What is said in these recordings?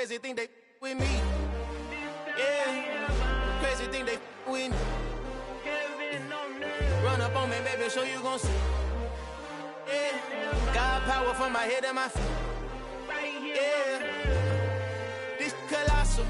Crazy thing they with me. Yeah. Crazy thing they with me. Run up on me, baby, so you gon' see. Yeah. Got power from my head and my feet. Yeah. This colossal.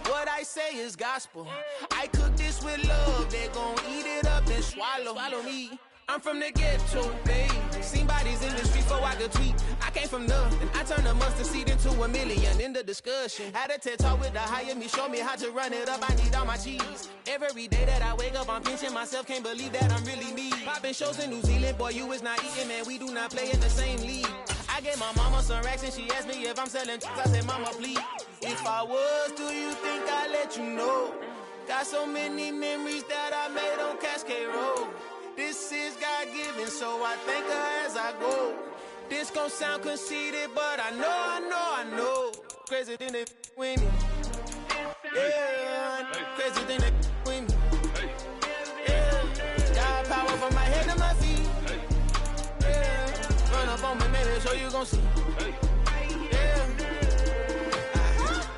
What I say is gospel. I cook this with love. They gon' eat it up and swallow me. I'm from the ghetto, babe. Seen bodies in the street before I could tweet. I came from nothing. I turned a mustard seed into a million. In the discussion, had a TED talk with the higher me. Show me how to run it up. I need all my cheese. Every day that I wake up, I'm pinching myself. Can't believe that I'm really me. Popping shows in New Zealand, boy, you is not eating, man. We do not play in the same league. I gave my mama some racks and she asked me if I'm selling drugs. I said, mama, please. If I was, do you think I'd let you know? Got so many memories that I made on Cascade Road. This is God-given, so I thank her as I go. This gon' sound conceited, but I know. Crazy thing they with me. Yeah, crazy thing they with me. Yeah, got power from my head to my feet. Yeah, run up on me, maybe, so you gon' see. Yeah.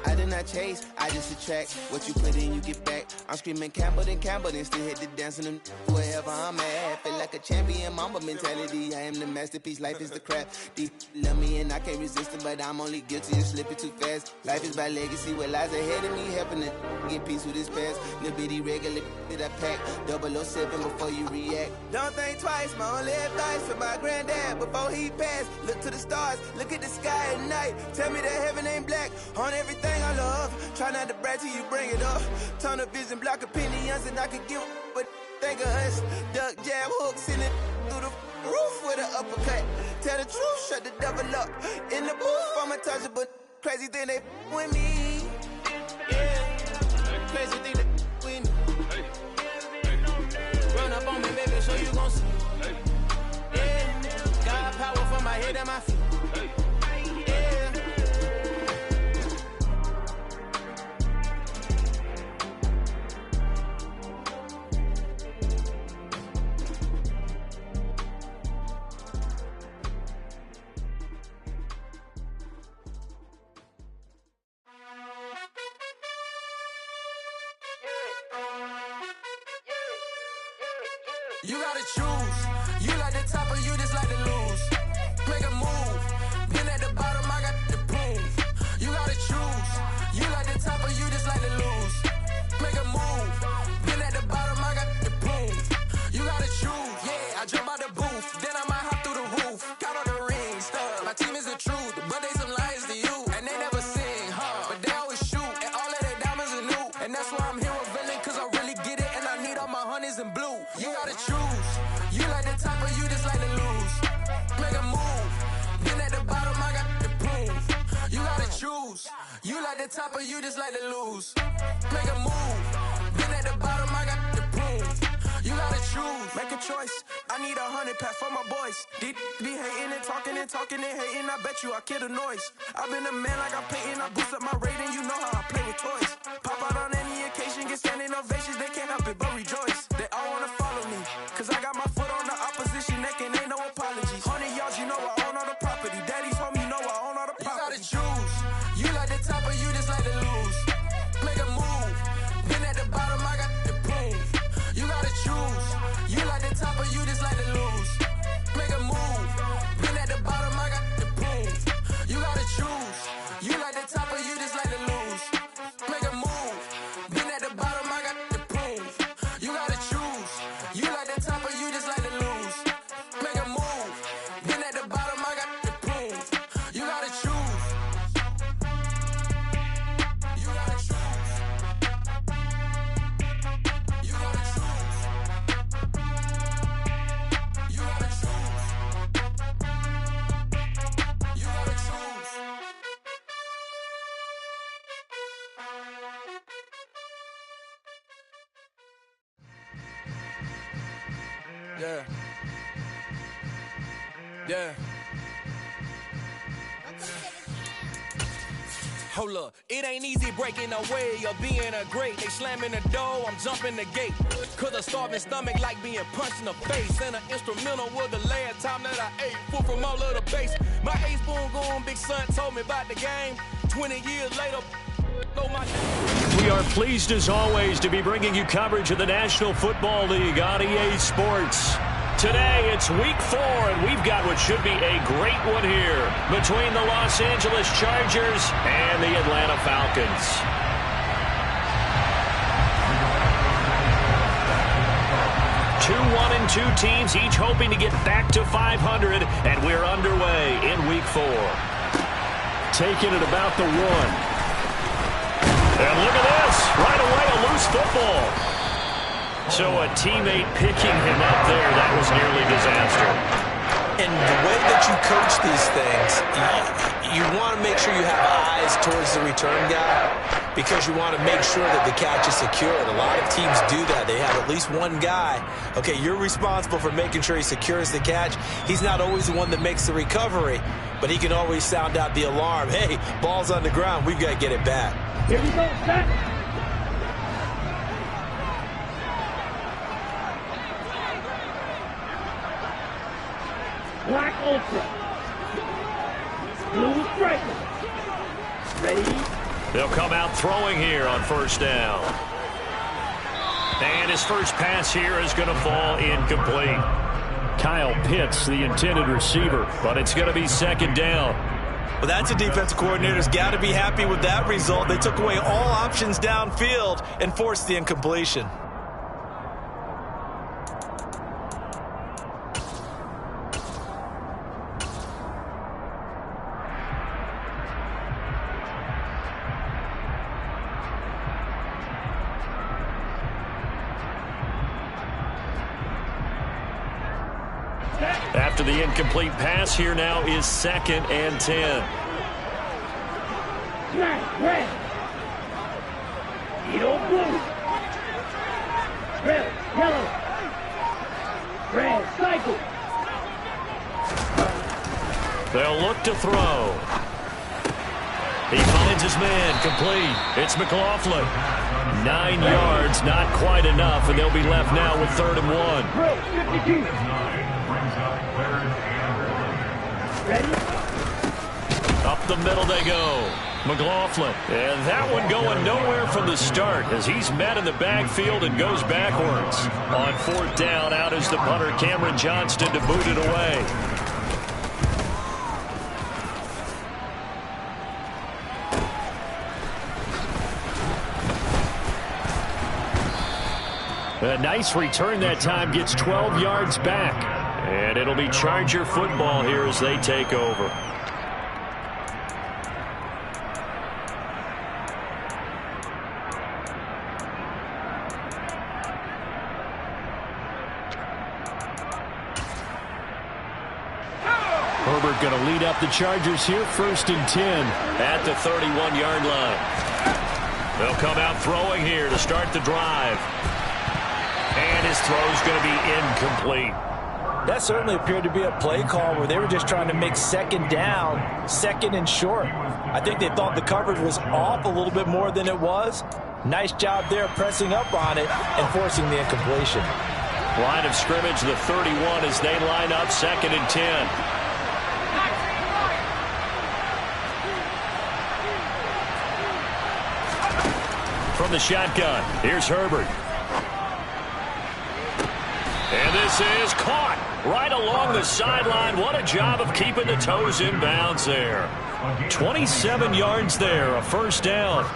I did not chase, I just attract. What you put in, you get back. I'm screaming Campbell, then still hit the dance and them wherever I'm at. Feel like a champion, mamba mentality. I am the masterpiece, life is the crap. These love me and I can't resist it, but I'm only guilty of slipping too fast. Life is by legacy, what lies ahead of me, helping to get peace with this past. Little bitty regular that I pack, 007 before you react. Don't think twice, my only advice for my granddad before he passed. Look to the stars, look at the sky at night. Tell me that heaven ain't black on everything I love. Try not to brag till you bring it up. Tunnel vision, block opinions, and I could give but think of us. Duck jab hooks in it through the roof with an uppercut. Tell the truth, shut the devil up. In the booth, I'm untouchable. Crazy thing they with me. Yeah, crazy thing they with me. Run up on me, baby, so you gon' see. Yeah, got power from my head and my feet. You gotta choose. You like the top or you just like to lose. Make a move. Been at the bottom, I got the proof. You gotta choose. You like the top or you just like to lose. Make a move. Been at the bottom, I got the proof. You gotta choose. Yeah, I jump out the booth. Then I might hop through the roof. Count all the rings. My team is the truth, but they some liars to you. And they never sing, but they always shoot. And all of their diamonds are new. And that's why I'm here revealing, cause I really get it. And I need all my honeys in blue. You gotta choose. You like the top or you just like to lose. Make a move. Been at the bottom, I got the proof. You gotta choose. You like the top or you just like to lose. Make a move. Been at the bottom, I got the proof. You gotta choose. Make a choice. I need 100 pack for my boys. Deep be hating and talking and hating. I bet you I kill the noise. I've been a man like I'm painting. I boost up my rating. You know how I play with toys. Pop out on any occasion, get standing ovations. They can't help it but rejoice. They all wanna follow me, cause I got my foot on the opposition neck and ain't no apologies. 100 yards, you know I own all the property. Daddy's home, you know I own all the property. You gotta choose. You like the top or you just like to lose. Make a move. Been at the bottom, I got the proof. You gotta choose. You like the top or you just like to lose. Make a move. Been at the bottom, I got the proof. You gotta choose. You like the top or you just like to lose. Make a move. Been at the bottom, I got the proof. You gotta choose. You like the top or you just like to lose. Make a move. Been at the bottom, I got the proof. You gotta choose. You gotta choose. You gotta choose. You gotta choose. You gotta choose. Yeah. Yeah. Hold up, it ain't easy breaking away or being a great. They slamming the door, I'm jumping the gate. Cause a starving stomach like being punched in the face. And an instrumental was the last time that I ate. Food from all of the bass. My A-spoon going, big son told me about the game. 20 years later, know my name. We are pleased as always to be bringing you coverage of the National Football League on EA Sports. Today it's week 4 and we've got what should be a great one here between the Los Angeles Chargers and the Atlanta Falcons. Two 1-2 teams, each hoping to get back to 500, and we're underway in week 4. Taking it about the 1. And look at this, right away a loose football. So a teammate picking him up there, that was nearly disaster. And the way that you coach these things, you want to make sure you have eyes towards the return guy because you want to make sure that the catch is secured. A lot of teams do that. They have at least one guy. Okay, you're responsible for making sure he secures the catch. He's not always the one that makes the recovery, but he can always sound out the alarm. Hey, ball's on the ground. We've got to get it back. Here we go, set. Black Ultra. Blue Striker. Ready? They'll come out throwing here on first down. And his first pass here is going to fall incomplete. Kyle Pitts, the intended receiver, but it's going to be second down. Well, that's a defensive coordinator's got to be happy with that result. They took away all options downfield and forced the incompletion. After the incomplete pass, here now is 2nd and 10. Red. Yellow, blue. Red, yellow. Red, cycle. They'll look to throw. He finds his man, complete. It's McLaughlin. 9 yards, not quite enough, and they'll be left now with 3rd and 1. 52. Ready? Up the middle they go. McLaughlin. And that one going nowhere from the start as he's met in the backfield and goes backwards. On 4th down, out is the punter, Cameron Johnston, to boot it away. A nice return that time, gets 12 yards back. And it'll be Charger football here as they take over. Herbert going to lead up the Chargers here, 1st and 10 at the 31-yard line. They'll come out throwing here to start the drive. And his throw's going to be incomplete. That certainly appeared to be a play call where they were just trying to make 2nd down, 2nd and short. I think they thought the coverage was off a little bit more than it was. Nice job there pressing up on it and forcing the incompletion. Line of scrimmage, the 31 as they line up 2nd and 10. From the shotgun, here's Herbert. And this is caught right along the sideline. What a job of keeping the toes in bounds there. 27 yards there, a 1st down.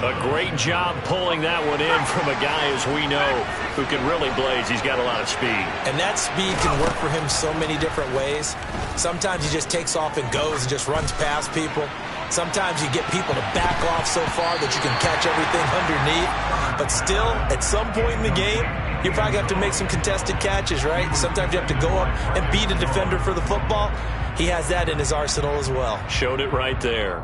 A great job pulling that one in from a guy, as we know, who can really blaze. He's got a lot of speed. And that speed can work for him so many different ways. Sometimes he just takes off and goes and just runs past people. Sometimes you get people to back off so far that you can catch everything underneath. But still, at some point in the game, you probably have to make some contested catches, right? Sometimes you have to go up and beat a defender for the football. He has that in his arsenal as well. Showed it right there.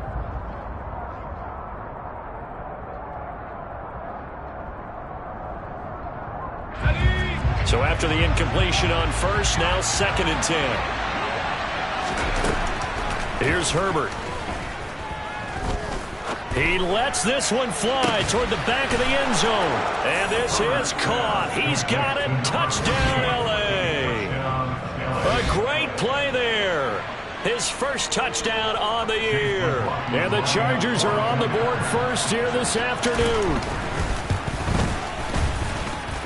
So after the incompletion on 1st, now 2nd and 10. Here's Herbert. He lets this one fly toward the back of the end zone. And this is caught. He's got it. Touchdown, L.A. A great play there. his first touchdown on the year. And the Chargers are on the board first here this afternoon.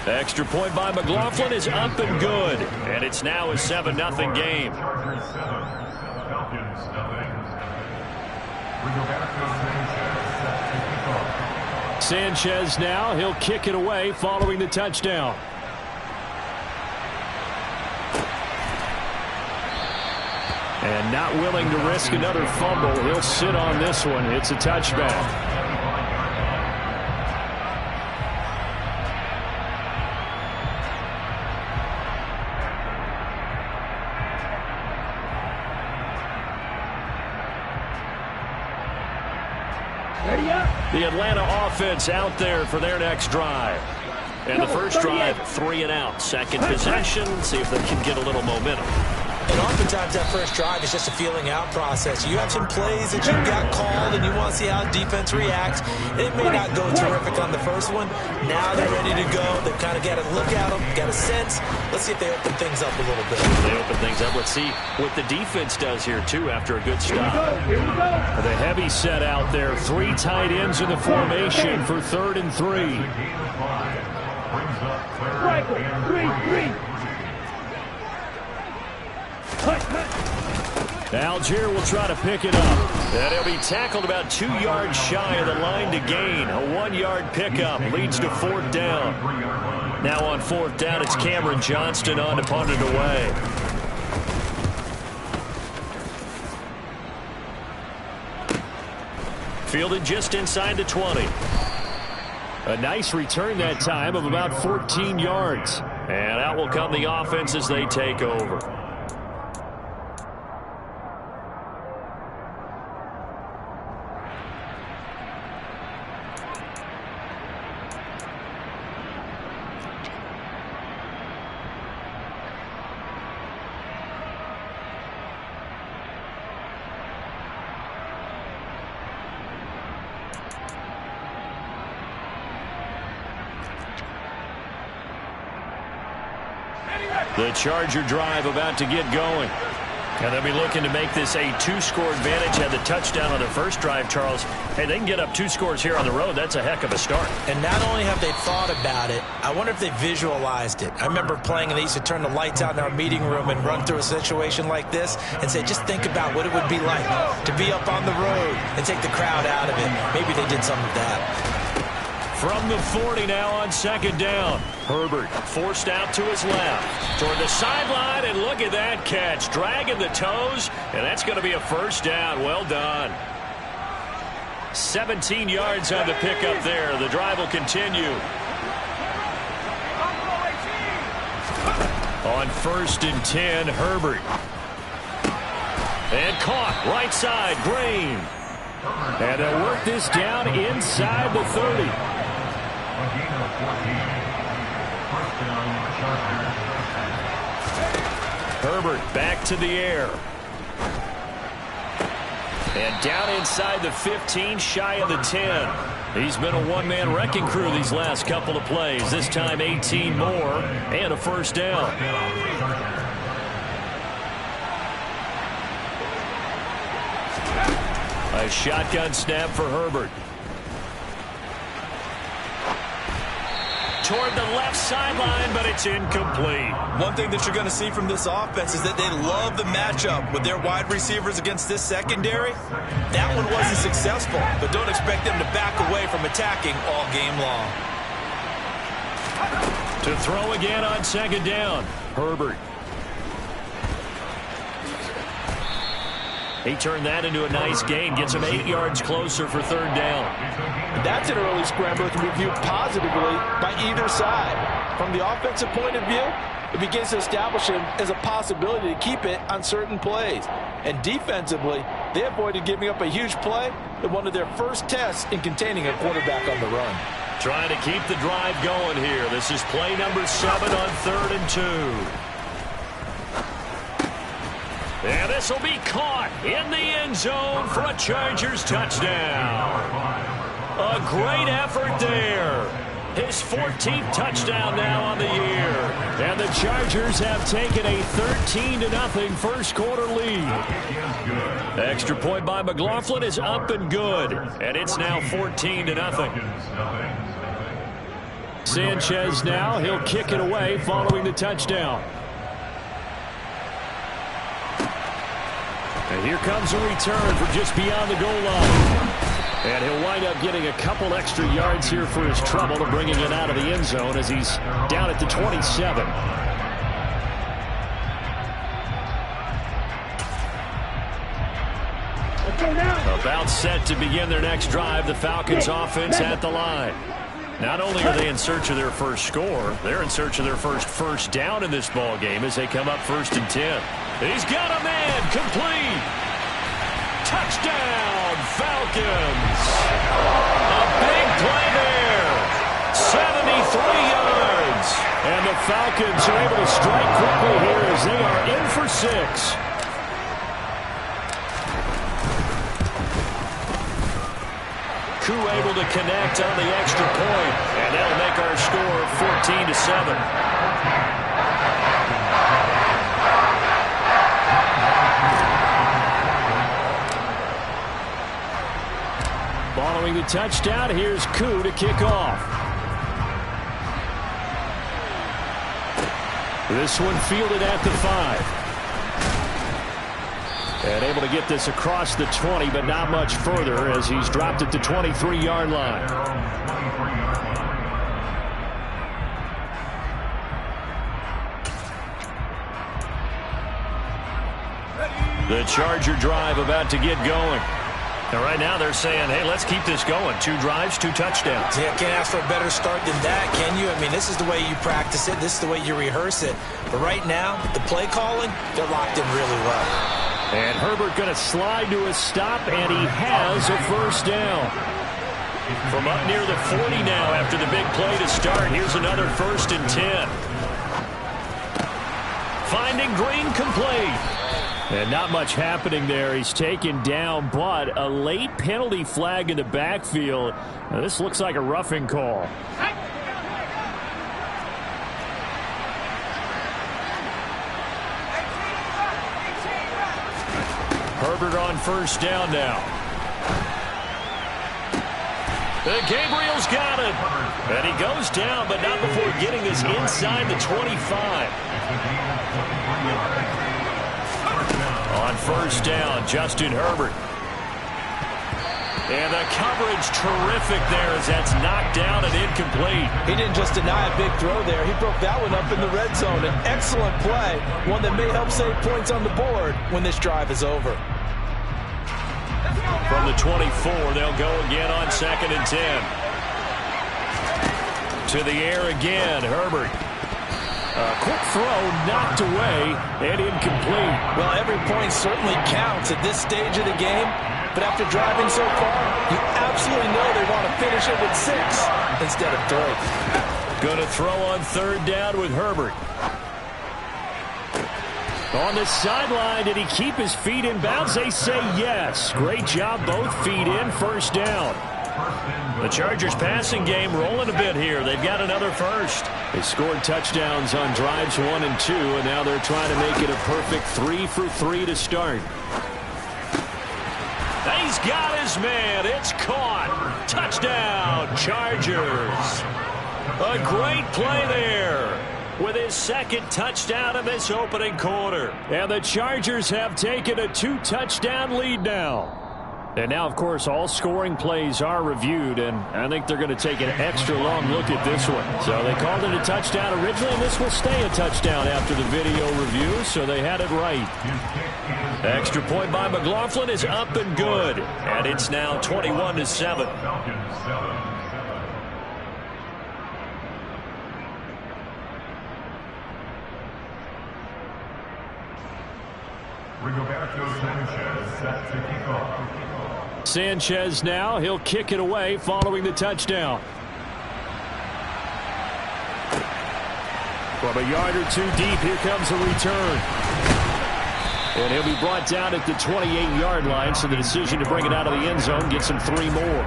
Extra point by McLaughlin is up and good. And it's now a 7-0 game. Sanchez now, he'll kick it away following the touchdown. And not willing to risk another fumble, he'll sit on this one. It's a touchback. The Atlanta offense out there for their next drive. And the first drive, 3 and out. Second possession, see if they can get a little momentum. And oftentimes that first drive is just a feeling out process. You have some plays that you got called and you want to see how defense reacts. It may not go terrific on the first one. Now they're ready to go. They've kind of got to look at them, got a sense. Let's see if they open things up a little bit. They open things up. Let's see what the defense does here, too, after a good stop. The heavy set out there. 3 tight ends in the formation for 3rd and 3. Rifle, 3-3. Algier will try to pick it up. And he'll be tackled about 2 yards shy of the line to gain. A 1-yard pickup leads to 4th down. Now on 4th down, it's Cameron Johnston on to punt it away. Fielded just inside the 20. A nice return that time of about 14 yards. And out will come the offense as they take over. The Charger drive about to get going. And they'll be looking to make this a 2-score advantage. Had the touchdown on their first drive, Charles. Hey, they can get up 2 scores here on the road. That's a heck of a start. And not only have they thought about it, I wonder if they visualized it. I remember playing and they used to turn the lights out in our meeting room and run through a situation like this and say, just think about what it would be like to be up on the road and take the crowd out of it. Maybe they did some of that. From the 40 now on 2nd down. Herbert forced out to his left. Toward the sideline, and look at that catch. Dragging the toes, and that's going to be a 1st down. Well done. 17 yards on the pickup there. The drive will continue. On 1st and 10, Herbert. And caught right side, Green. And they'll work this down inside the 30. Herbert back to the air. And down inside the 15, shy of the 10. He's been a one-man wrecking crew these last couple of plays. This time 18 more and a 1st down. A shotgun snap for Herbert. Toward the left sideline, but it's incomplete. One thing that you're going to see from this offense is that they love the matchup with their wide receivers against this secondary. That one wasn't successful, but don't expect them to back away from attacking all game long. To throw again on 2nd down, Herbert. He turned that into a nice gain, gets him 8 yards closer for 3rd down. That's an early scramble that can be viewed positively by either side. From the offensive point of view, it begins to establish him as a possibility to keep it on certain plays. And defensively, they avoided giving up a huge play in one of their first tests in containing a quarterback on the run. Trying to keep the drive going here. This is play number 7 on 3rd and 2. And this will be caught in the end zone for a Chargers touchdown. A great effort there. His 14th touchdown now on the year. And the Chargers have taken a 13-0 first quarter lead. Extra point by McLaughlin is up and good. And it's now 14-0. Sanchez now, he'll kick it away following the touchdown. And here comes a return from just beyond the goal line. And he'll wind up getting a couple extra yards here for his trouble to bringing it out of the end zone as he's down at the 27. About set to begin their next drive, the Falcons offense at the line. Not only are they in search of their first score, they're in search of their first down in this ball game as they come up 1st and 10. He's got a man, complete. Touchdown, Falcons. A big play there. 73 yards. And the Falcons are able to strike quickly here as they are in for 6. Koo able to connect on the extra point, and that'll make our score 14-7. Following the touchdown, here's Koo to kick off. This one fielded at the 5. And able to get this across the 20, but not much further as he's dropped at the 23-yard line. The Charger drive about to get going. And right now they're saying, hey, let's keep this going. 2 drives, 2 touchdowns. Yeah, can't ask for a better start than that, can you? I mean, this is the way you practice it. This is the way you rehearse it. But right now, the play calling, they're locked in really well. And Herbert going to slide to a stop, and he has a first down. From up near the 40 now after the big play to start. Here's another 1st and 10. Finding Green complete. And not much happening there. He's taken down, but a late penalty flag in the backfield. Now, this looks like a roughing call. Herbert on first down now. Gabriel's got it. And he goes down, but not before getting this inside the 25. On first down, Justin Herbert. And the coverage terrific there as that's knocked down and incomplete. He didn't just deny a big throw there. He broke that one up in the red zone. An excellent play, one that may help save points on the board when this drive is over. From the 24, they'll go again on 2nd and 10. To the air again, Herbert. A quick throw knocked away and incomplete. Well, every point certainly counts at this stage of the game. But after driving so far, you absolutely know they want to finish it with 6 instead of 3. Going to throw on 3rd down with Herbert. On the sideline, did he keep his feet in bounds? They say yes. Great job, both feet in, first down. The Chargers passing game rolling a bit here. They've got another first. They scored touchdowns on drives 1 and 2, and now they're trying to make it a perfect 3 for 3 to start. He's got his man. It's caught. Touchdown, Chargers. A great play there with his 2nd touchdown of this opening quarter. And the Chargers have taken a 2-touchdown lead now. And now, of course, all scoring plays are reviewed, and I think they're going to take an extra long look at this one. So they called it a touchdown originally, and this will stay a touchdown after the video review, so they had it right. Extra point by McLaughlin is up and good, and it's now 21-7. Sanchez now, he'll kick it away following the touchdown. From a yard or 2 deep, here comes a return. And he'll be brought down at the 28-yard line, so the decision to bring it out of the end zone gets him 3 more.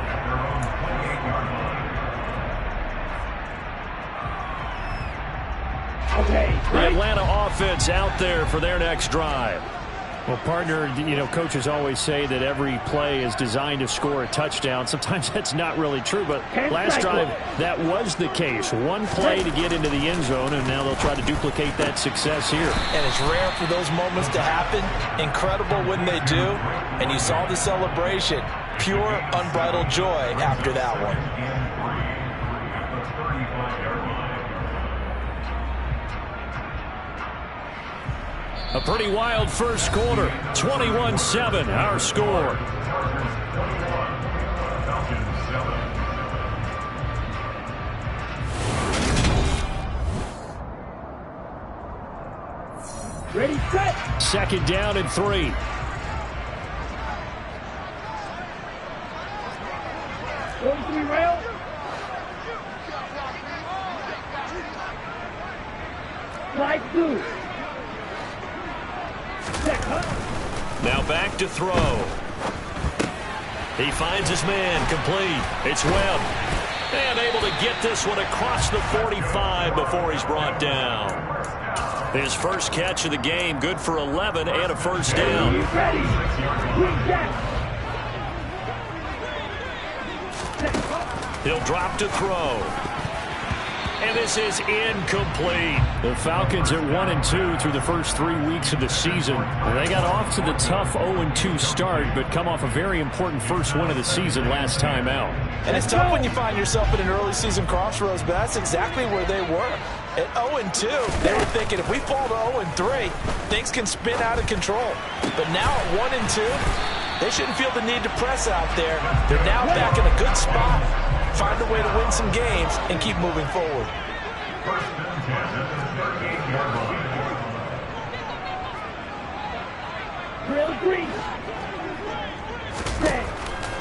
The Atlanta offense out there for their next drive. Well, partner, coaches always say that every play is designed to score a touchdown. Sometimes that's not really true, but last drive, that was the case. One play to get into the end zone, and now they'll try to duplicate that success here. And it's rare for those moments to happen. Incredible when they do. And you saw the celebration. Pure, unbridled joy after that one. A pretty wild first quarter. 21-7, our score. Ready, set. Second down and 3. Going 3 rail. Slide 2. Now back to throw. He finds his man, complete. It's Webb. And able to get this one across the 45 before he's brought down. His first catch of the game, good for 11 and a first down. He'll drop to throw. And this is incomplete. The Falcons are 1-2 through the first 3 weeks of the season. And they got off to the tough 0-2 start, but come off a very important first win of the season last time out. And it's tough when you find yourself in an early season crossroads, but that's exactly where they were. At 0-2, they were thinking if we fall to 0-3, things can spin out of control. But now at 1-2, they shouldn't feel the need to press out there. They're now back in a good spot. Find a way to win some games and keep moving forward.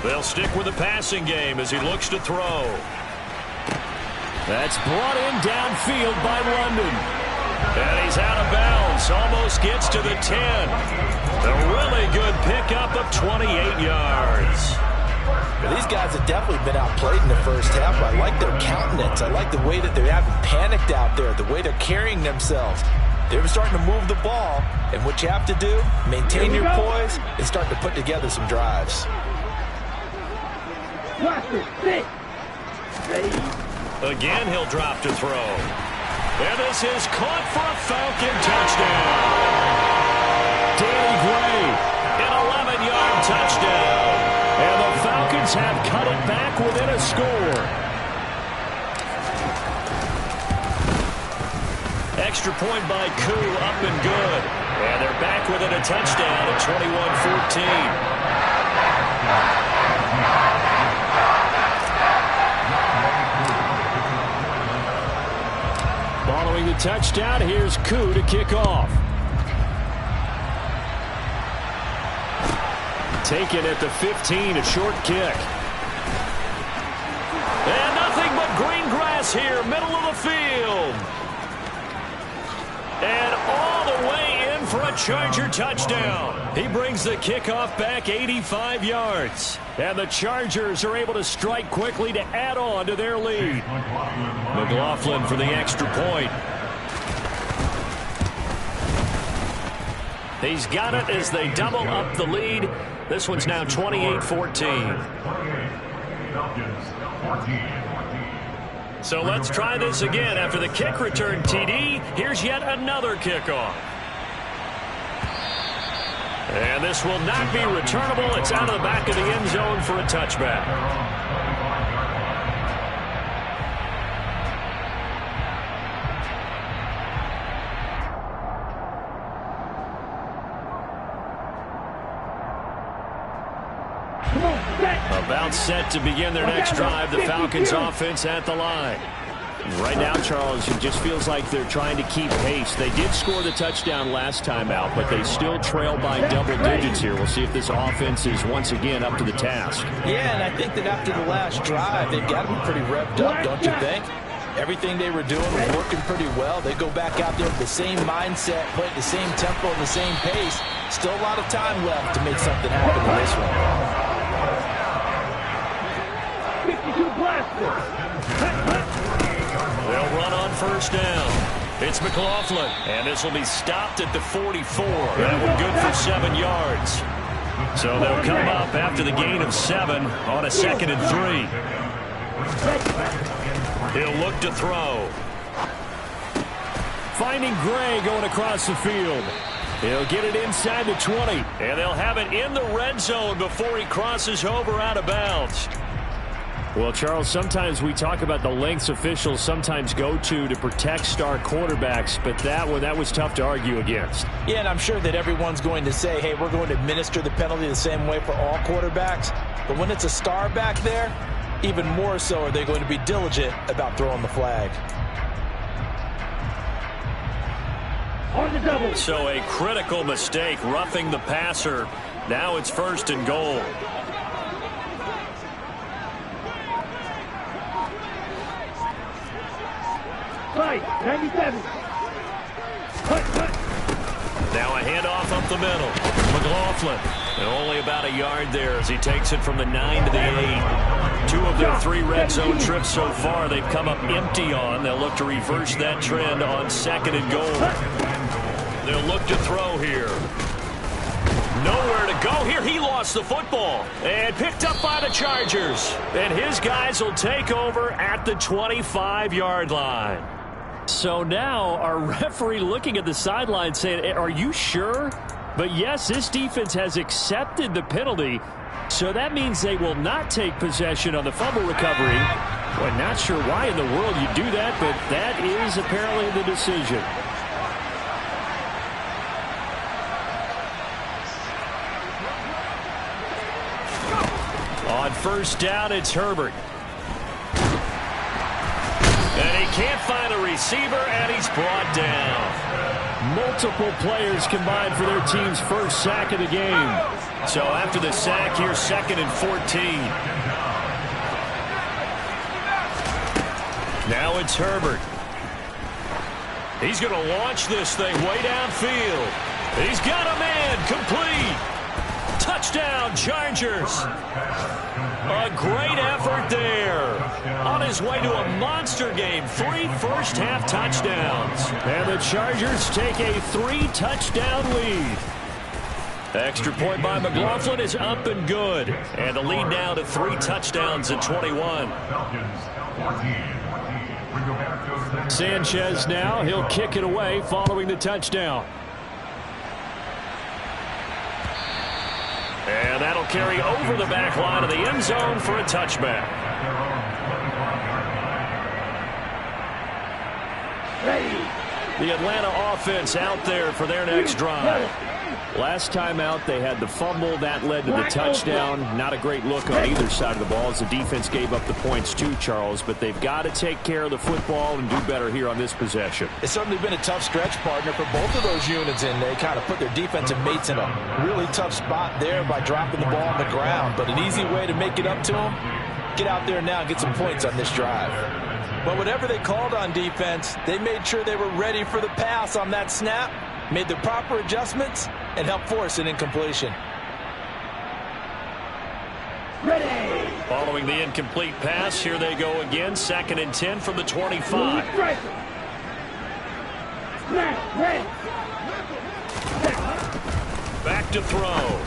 They'll stick with the passing game as he looks to throw. That's brought in downfield by London. And he's out of bounds. Almost gets to the 10. A really good pickup of 28 yards. These guys have definitely been outplayed in the first half. I like their countenance. I like the way that they haven't panicked out there, the way they're carrying themselves. They're starting to move the ball, and what you have to do, maintain your poise and start to put together some drives. Again, he'll drop to throw. And this is caught for a Falcon touchdown. Danny Gray, an 11-yard touchdown. And the Falcons have cut it back within a score. Extra point by Koo, up and good. And they're back within a touchdown at 21-14. Following the touchdown, here's Koo to kick off. Taken at the 15, a short kick. And nothing but green grass here, middle of the field. And all the way in for a Charger touchdown. He brings the kickoff back 85 yards. And the Chargers are able to strike quickly to add on to their lead. McLaughlin for the extra point. He's got it as they double up the lead. This one's now 28-14. So let's try this again. After the kick return TD, here's yet another kickoff. And this will not be returnable. It's out of the back of the end zone for a touchback. About set to begin their next drive. The Falcons offense at the line. Right now, Charles, it just feels like they're trying to keep pace. They did score the touchdown last time out, but they still trail by double digits here. We'll see if this offense is once again up to the task. Yeah, and I think that after the last drive, they've got to be pretty revved up, don't you think? Everything they were doing was working pretty well. They go back out there with the same mindset, play at the same tempo and the same pace. Still a lot of time left to make something happen in this one. 52 blaster. They'll run on first down. It's McLaughlin, and this will be stopped at the 44. That one good for 7 yards. So they'll come up after the gain of 7 on a 2nd and 3. He'll look to throw. Finding Gray going across the field. He'll get it inside the 20, and they'll have it in the red zone before he crosses over out of bounds. Well, Charles, sometimes we talk about the lengths officials sometimes go to protect star quarterbacks, but that was tough to argue against. Yeah, and I'm sure that everyone's going to say, hey, we're going to administer the penalty the same way for all quarterbacks. But when it's a star back there, even more so are they going to be diligent about throwing the flag. On the double. So a critical mistake, roughing the passer. Now it's 1st and goal. Right, 97. Cut. Now a handoff up the middle. McLaughlin. And only about a yard there as he takes it from the 9 to the 8. 2 of their 3 red zone trips so far they've come up empty on. They'll look to reverse that trend on 2nd and goal. They'll look to throw here. Nowhere to go here. He lost the football and picked up by the Chargers. And his guys will take over at the 25-yard line. So now our referee looking at the sideline saying, are you sure? But yes, this defense has accepted the penalty. So that means they will not take possession on the fumble recovery. Well, not sure why in the world you do that, but that is apparently the decision. On 1st down, it's Herbert. And he can't find a receiver, and he's brought down. Multiple players combined for their team's 1st sack of the game. So after the sack, here's 2nd and 14. Now it's Herbert. He's going to launch this thing way downfield. He's got a man, complete. Touchdown, Chargers. A great effort there. On his way to a monster game. 3 first-half touchdowns. And the Chargers take a 3-touchdown lead. Extra point by McLaughlin is up and good. And the lead now to 3 touchdowns at 21. Sanchez now. He'll kick it away following the touchdown. And that'll carry over the back line of the end zone for a touchback. The Atlanta offense out there for their next drive. Last time out, they had the fumble. That led to the touchdown. Not a great look on either side of the ball as the defense gave up the points too, Charles. But they've got to take care of the football and do better here on this possession. It's certainly been a tough stretch, partner, for both of those units, and they kind of put their defensive mates in a really tough spot there by dropping the ball on the ground. But an easy way to make it up to them, get out there now and get some points on this drive. But whatever they called on defense, they made sure they were ready for the pass on that snap, made the proper adjustments, and helped force an incompletion. Ready. Following the incomplete pass, here they go again. 2nd and 10 from the 25. Back to throw.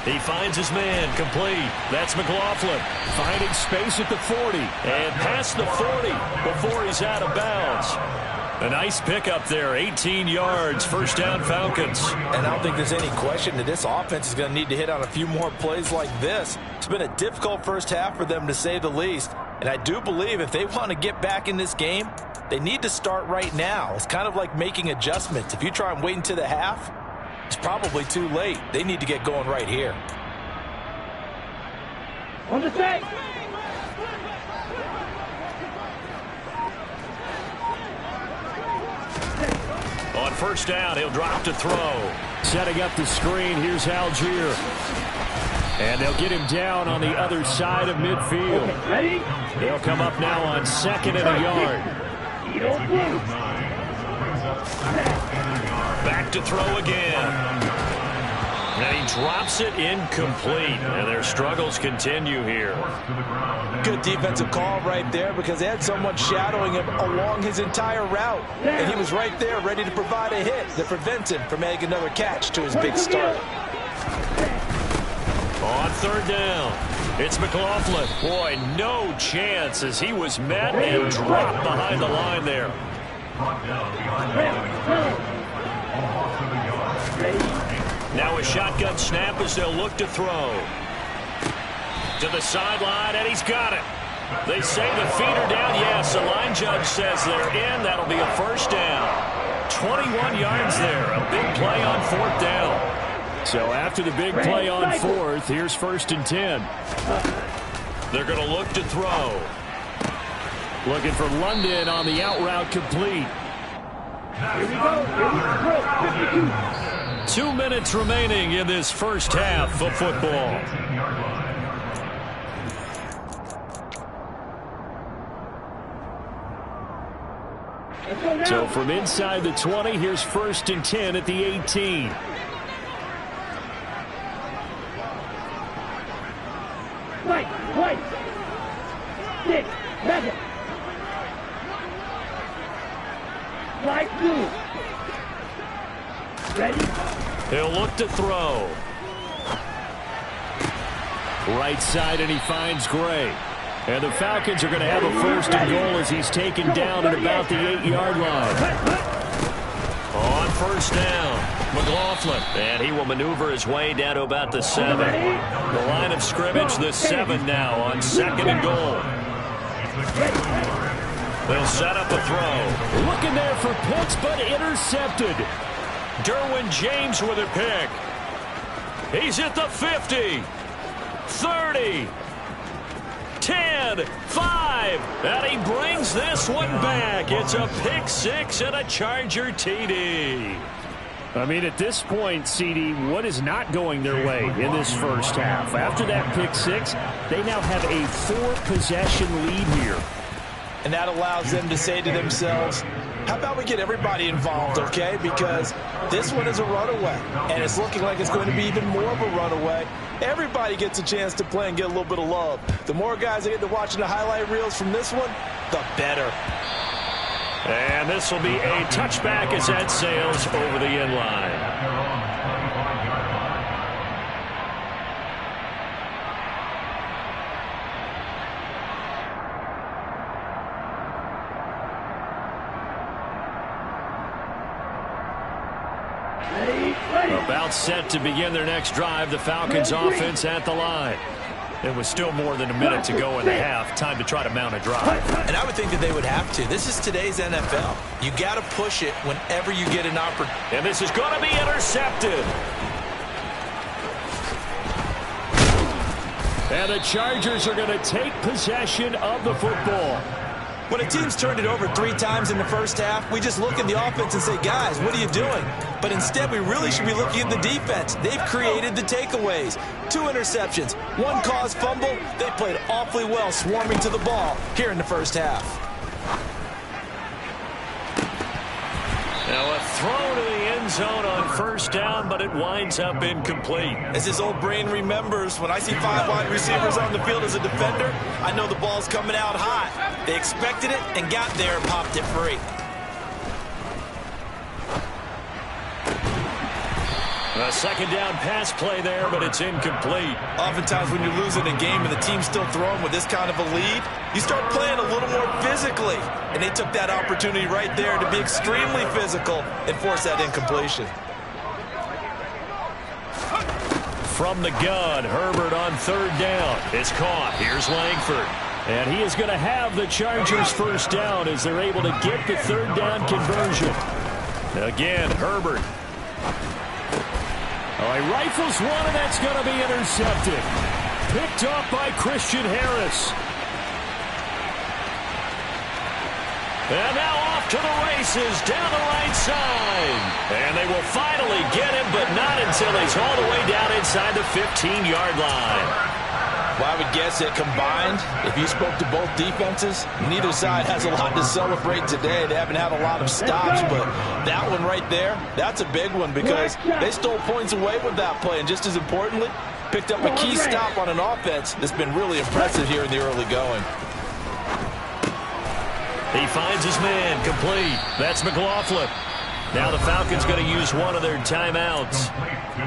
He finds his man, complete. That's McLaughlin. Finding space at the 40. And past the 40 before he's out of bounds. A nice pickup there, 18 yards, 1st down Falcons. And I don't think there's any question that this offense is going to need to hit on a few more plays like this. It's been a difficult first half for them, to say the least. And I do believe if they want to get back in this game, they need to start right now. It's kind of like making adjustments. If you try and wait until the half, it's probably too late. They need to get going right here. On the set. On 1st down, he'll drop to throw. Setting up the screen, here's Algier. And they'll get him down on the other side of midfield. Ready? They'll come up now on 2nd and a yard. Back to throw again. And he drops it incomplete. And their struggles continue here. Good defensive call right there because they had someone shadowing him along his entire route. And he was right there ready to provide a hit that prevents him from making another catch to his big start. On third down, it's McLaughlin. Boy, no chance as he was met and dropped behind the line there. Now a shotgun snap as they'll look to throw. To the sideline, and he's got it. They say the feet are down. Yes, the line judge says they're in. That'll be a first down. 21 yards there. A big play on fourth down. So after the big play on fourth, here's 1st and 10. They're going to look to throw. Looking for London on the out route complete. Here we go. 2 minutes remaining in this first half of football. So from inside the 20, here's 1st and 10 at the 18. White. 6, 7. Slide blue. Ready? He'll look to throw. Right side, and he finds Gray. And the Falcons are going to have a 1st and goal as he's taken down at about the 8-yard line. On 1st down, McLaughlin. And he will maneuver his way down to about the 7. The line of scrimmage, the 7 now on 2nd and goal. They'll set up a throw. Looking there for Pitts, but intercepted. Derwin James with a pick. He's at the 50, 30, 10, 5, and he brings this one back. It's a pick 6 and a Charger TD. I mean, at this point, CD, what is not going their way in this first half? After that pick 6, they now have a 4-possession lead here. And that allows them to say to themselves, how about we get everybody involved, okay? Because this one is a runaway, and it's looking like it's going to be even more of a runaway. Everybody gets a chance to play and get a little bit of love. The more guys that get to watching the highlight reels from this one, the better. And this will be a touchback as that sails over the end line. About set to begin their next drive, the Falcons offense at the line. It was still more than a minute to go in the half. Time to try to mount a drive. And I would think that they would have to. This is today's NFL. You got to push it whenever you get an opportunity. And this is going to be intercepted. And the Chargers are going to take possession of the football. When a team's turned it over 3 times in the first half, we just look at the offense and say, guys, what are you doing? But instead, we really should be looking at the defense. They've created the takeaways. 2 interceptions, 1 caused fumble. They played awfully well swarming to the ball here in the first half. Now a throw to the end zone on 1st down, but it winds up incomplete. As his old brain remembers, when I see 5 wide receivers on the field as a defender, I know the ball's coming out hot. They expected it and got there and popped it free. A 2nd down pass play there, but it's incomplete. Oftentimes when you're losing a game and the team's still throwing with this kind of a lead, you start playing a little more physically. And they took that opportunity right there to be extremely physical and force that incompletion. From the gun, Herbert on 3rd down. It's caught. Here's Langford. And he is going to have the Chargers 1st down as they're able to get the 3rd down conversion. Again, Herbert. Oh, he rifles one, and that's going to be intercepted. Picked off by Christian Harris. And now off to the races down the right side. And they will finally get him, but not until he's all the way down inside the 15-yard line. Well, I would guess that combined, if you spoke to both defenses, neither side has a lot to celebrate today. They haven't had a lot of stops, but that one right there, that's a big one because they stole points away with that play. And just as importantly, picked up a key stop on an offense that's been really impressive here in the early going. He finds his man, complete. That's McLaughlin. Now the Falcons going to use one of their timeouts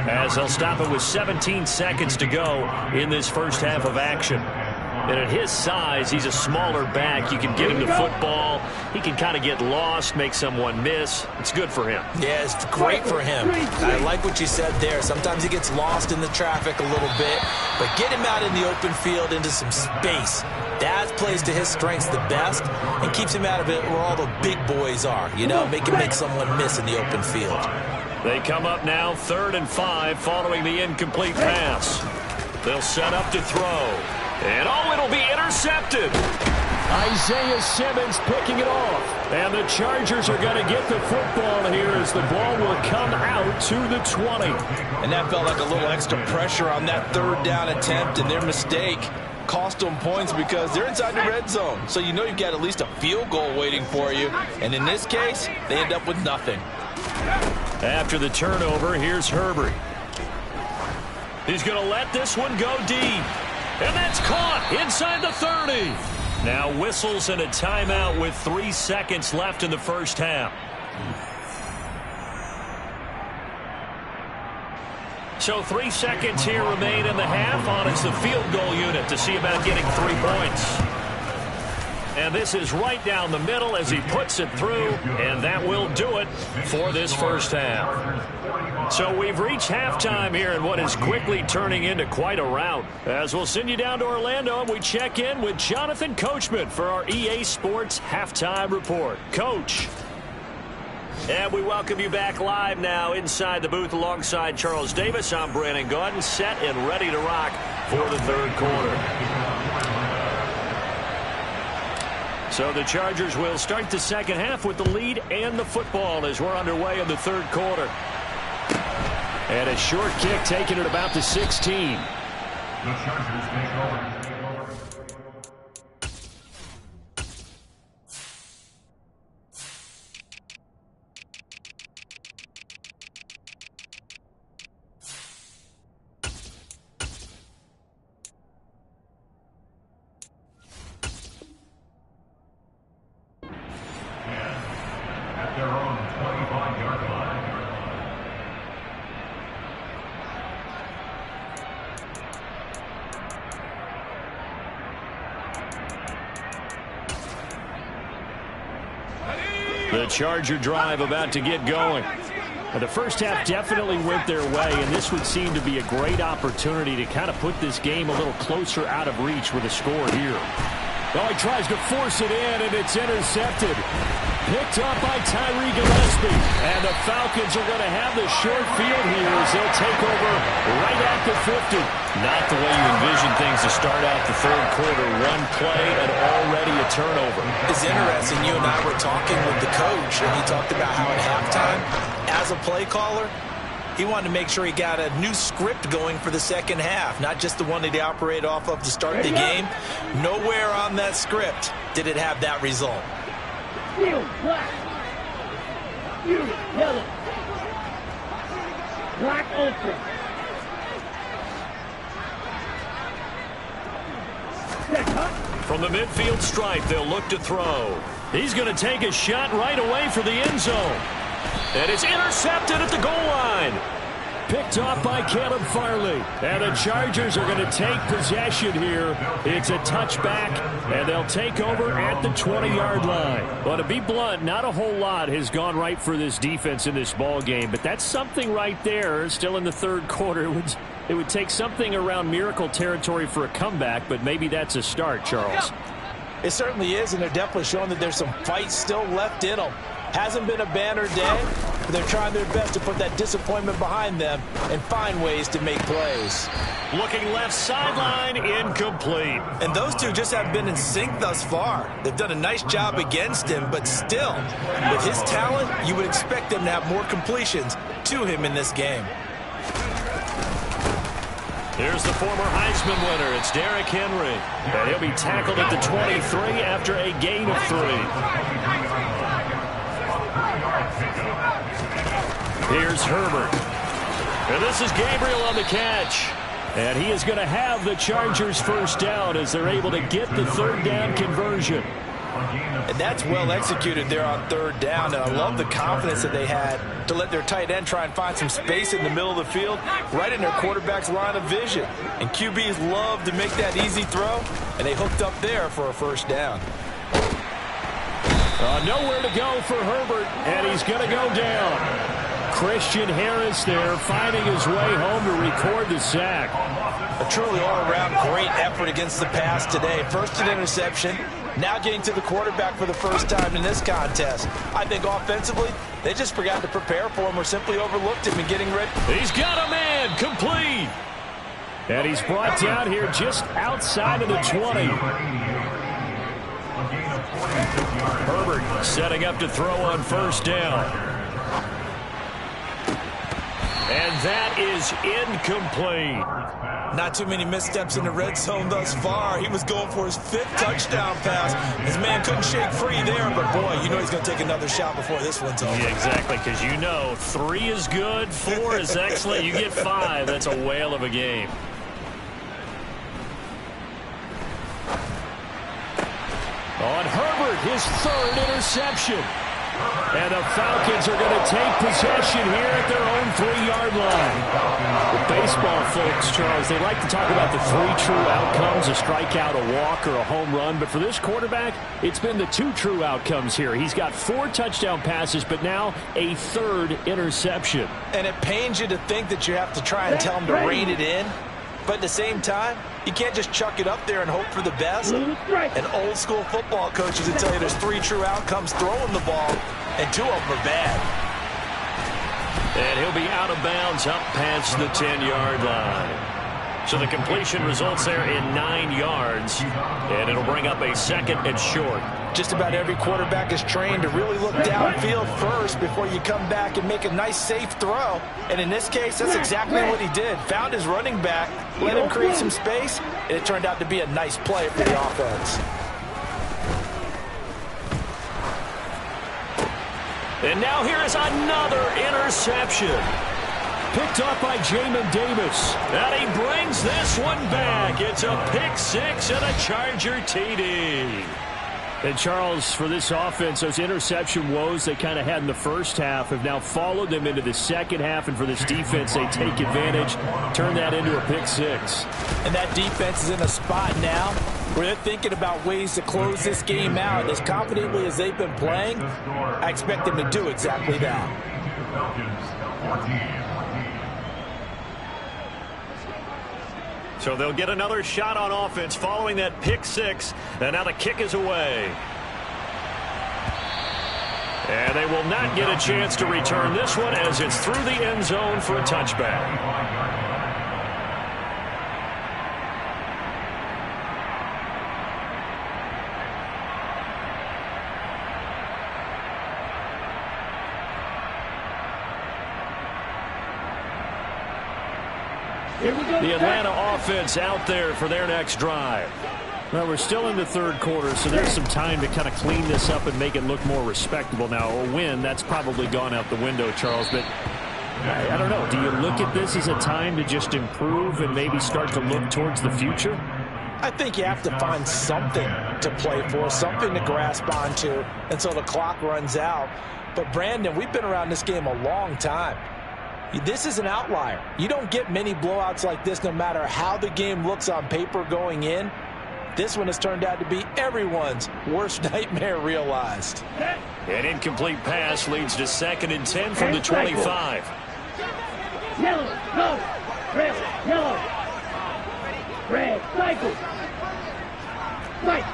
as they'll stop it with 17 seconds to go in this first half of action. And at his size, he's a smaller back. You can get him the football. He can kind of get lost, make someone miss. It's good for him. Yeah, it's great for him. I like what you said there. Sometimes he gets lost in the traffic a little bit, but get him out in the open field into some space. That plays to his strengths the best and keeps him out of it where all the big boys are. You know, make someone miss in the open field. They come up now 3rd and 5 following the incomplete pass. They'll set up to throw. And it'll be intercepted. Isaiah Simmons picking it off. And the Chargers are going to get the football here as the ball will come out to the 20. And that felt like a little extra pressure on that 3rd down attempt, and their mistake cost them points because they're inside the red zone. So you know you've got at least a field goal waiting for you. And in this case, they end up with nothing. After the turnover, here's Herbert. He's going to let this one go deep. And that's caught inside the 30. Now whistles and a timeout with 3 seconds left in the first half. So 3 seconds here remain in the half on it's the field goal unit to see about getting 3 points. And this is right down the middle as he puts it through, and that will do it for this first half. So we've reached halftime here in what is quickly turning into quite a rout. As we'll send you down to Orlando, and we check in with Jonathan Coachman for our EA Sports Halftime Report. Coach. And we welcome you back live now inside the booth alongside Charles Davis. I'm Brandon Gaudin, set and ready to rock for the third quarter. So the Chargers will start the second half with the lead and the football as we're underway in the third quarter. And a short kick taken at about the 16. The Chargers take over. At their own 25-yard line. The Charger drive about to get going. The first half definitely went their way, and this would seem to be a great opportunity to kind of put this game a little closer out of reach with a score here. Oh, he tries to force it in, and it's intercepted. Picked up by Tyree Gillespie. And the Falcons are going to have the short field here as they'll take over right at the 50. Not the way you envision things to start out the third quarter. One play and already a turnover. It's interesting. You and I were talking with the coach, and he talked about how at halftime, as a play caller, he wanted to make sure he got a new script going for the second half, not just the one that he operated off of to start the game. Nowhere on that script did it have that result. Field black. Field yellow. Black ultra. From the midfield stripe, they'll look to throw. He's going to take a shot right away for the end zone. And it's intercepted at the goal line. Picked off by Caleb Farley. And the Chargers are going to take possession here. It's a touchback, and they'll take over at the 20-yard line. Well, to be blunt, not a whole lot has gone right for this defense in this ball game, but that's something right there. Still in the third quarter. It would take something around miracle territory for a comeback, but maybe that's a start, Charles. It certainly is, and they're definitely showing that there's some fight still left in them. Hasn't been a banner day, but they're trying their best to put that disappointment behind them and find ways to make plays. Looking left sideline, incomplete. And those two just haven't been in sync thus far. They've done a nice job against him, but still, with his talent, you would expect them to have more completions to him in this game. Here's the former Heisman winner. It's Derrick Henry. And he'll be tackled at the 23 after a gain of 3. Here's Herbert. And this is Gabriel on the catch. And he is going to have the Chargers first down as they're able to get the third down conversion. And that's well executed there on third down. And I love the confidence that they had to let their tight end try and find some space in the middle of the field, right in their quarterback's line of vision. And QBs love to make that easy throw, and they hooked up there for a first down. Nowhere to go for Herbert, and he's going to go down. Christian Harris there finding his way home to record the sack. A truly all-around great effort against the pass today. First an interception, now getting to the quarterback for the first time in this contest. I think offensively, they just forgot to prepare for him or simply overlooked him in getting ready. He's got a man, complete. And he's brought down here just outside of the 20. Herbert setting up to throw on first down. And that is incomplete. Not too many missteps in the red zone thus far. He was going for his 5th touchdown pass. His man couldn't shake free there, but boy, you know he's going to take another shot before this one's over. Yeah, exactly, because you know 3 is good, 4 is excellent. You get 5. That's a whale of a game. On Herbert, his 3rd interception. And the Falcons are going to take possession here at their own 3-yard line. The baseball folks, Charles, they like to talk about the 3 true outcomes, a strikeout, a walk, or a home run. But for this quarterback, it's been the 2 true outcomes here. He's got 4 touchdown passes, but now a 3rd interception. And it pains you to think that you have to try and tell him to rein it in. But at the same time, you can't just chuck it up there and hope for the best. And old school football coaches will tell you there's 3 true outcomes throwing the ball, and 2 of them are bad. And he'll be out of bounds up past the 10-yard line. So the completion results there in 9 yards, and it'll bring up a 2nd and short. Just about every quarterback is trained to really look downfield first before you come back and make a nice, safe throw. And in this case, that's exactly what he did. Found his running back, let him create some space, and it turned out to be a nice play for the offense. And now here is another interception. Picked up by Jamin Davis. And he brings this one back. It's a pick 6 and a Charger TD. And, Charles, for this offense, those interception woes they kind of had in the first half have now followed them into the second half. And for this defense, they take advantage, turn that into a pick 6. And that defense is in a spot now where they're thinking about ways to close this game out. As confidently as they've been playing, I expect them to do exactly that. So they'll get another shot on offense following that pick 6. And now the kick is away. And they will not get a chance to return this one as it's through the end zone for a touchback. The Atlanta offense out there for their next drive. Well, we're still in the 3rd quarter, so there's some time to kind of clean this up and make it look more respectable. Now, a win, that's probably gone out the window, Charles, but I don't know. Do you look at this as a time to just improve and maybe start to look towards the future? I think you have to find something to play for, something to grasp onto until the clock runs out. But, Brandon, we've been around this game a long time. This is an outlier. You don't get many blowouts like this no matter how the game looks on paper going in. This one has turned out to be everyone's worst nightmare realized. An incomplete pass leads to 2nd and 10 from the 25. Yellow, go. Red, yellow. Red, cycle. White.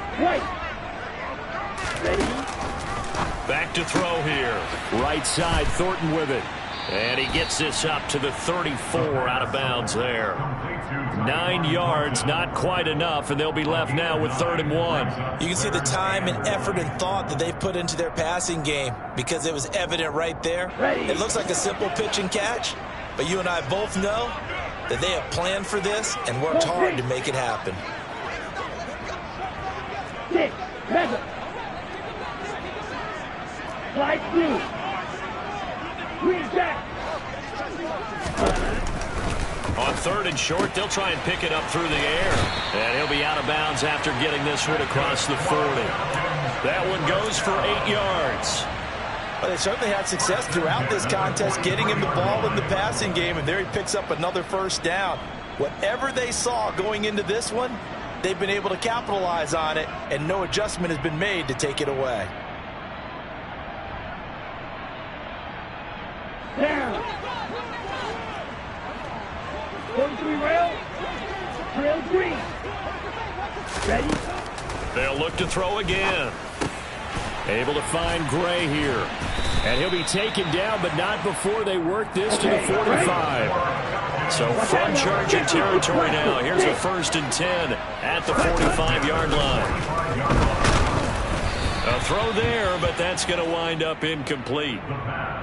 Ready? Back to throw here. Right side, Thornton with it. And he gets this up to the 34, out of bounds there. 9 yards, not quite enough, and they'll be left now with 3rd and 1. You can see the time and effort and thought that they've put into their passing game because it was evident right there. It looks like a simple pitch and catch, but you and I both know that they have planned for this and worked hard to make it happen. 6, 7. Slide through. Green back. On 3rd and short, they'll try and pick it up through the air. And he'll be out of bounds after getting this one across the 40. That one goes for 8 yards. Well, they certainly had success throughout this contest getting him the ball in the passing game, and there he picks up another first down. Whatever they saw going into this one, they've been able to capitalize on it, and no adjustment has been made to take it away. Down. 43 rail. Trail green. Ready? They'll look to throw again. Able to find Gray here. And he'll be taken down, but not before they work this to the 45. So from Charger territory now. Here's a 1st and 10 at the 45-yard line. A throw there, but that's going to wind up incomplete.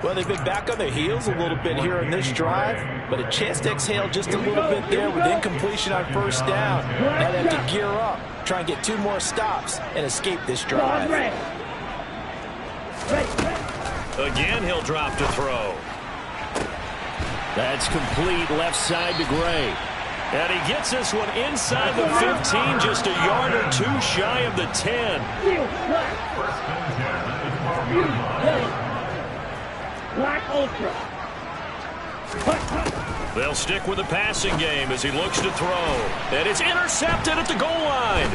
Well, they've been back on their heels a little bit here in this drive, but a chance to exhale just a little bit there with incompletion on first down. Now they have to gear up, try and get 2 more stops, and escape this drive. Again, he'll drop to throw. That's complete left side to Gray. And he gets this one inside the 15, just a yard or 2 shy of the 10. Black Ultra. They'll stick with the passing game as he looks to throw. And it's intercepted at the goal line.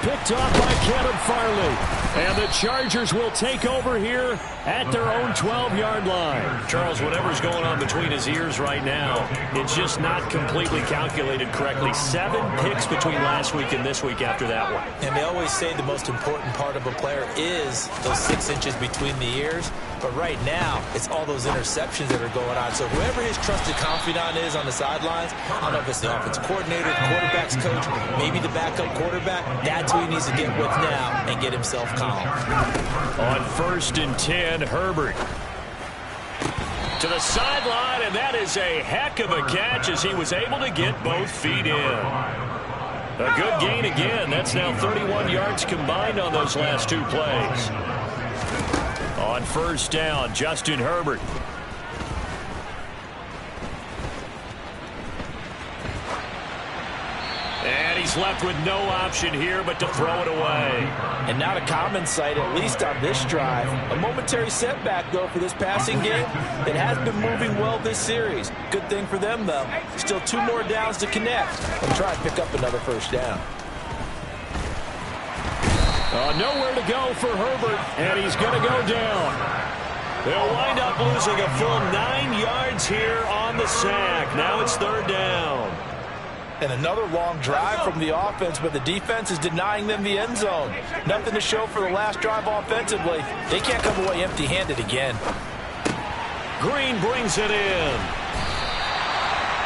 Picked off by Kevin Farley. And the Chargers will take over here at their own 12-yard line. Charles, whatever's going on between his ears right now, it's just not completely calculated correctly. 7 picks between last week and this week after that one. And they always say the most important part of a player is those 6 inches between the ears. But right now, it's all those interceptions that are going on. So whoever his trusted confidant is on the sidelines, I don't know if it's the offensive coordinator, the quarterback's coach, maybe the backup quarterback, that's who he needs to get with now and get himself calm. On 1st and 10, Herbert to the sideline, and that is a heck of a catch as he was able to get both feet in. A good gain again. That's now 31 yards combined on those last 2 plays. On 1st down, Justin Herbert. And he's left with no option here but to throw it away. And not a common sight, at least on this drive. A momentary setback, though, for this passing game that has been moving well this series. Good thing for them, though. Still 2 more downs to connect and try and pick up another first down. Nowhere to go for Herbert, and he's going to go down. They'll wind up losing a full 9 yards here on the sack. Now it's 3rd down. And another long drive from the offense, but the defense is denying them the end zone. Nothing to show for the last drive offensively. They can't come away empty-handed again. Green brings it in.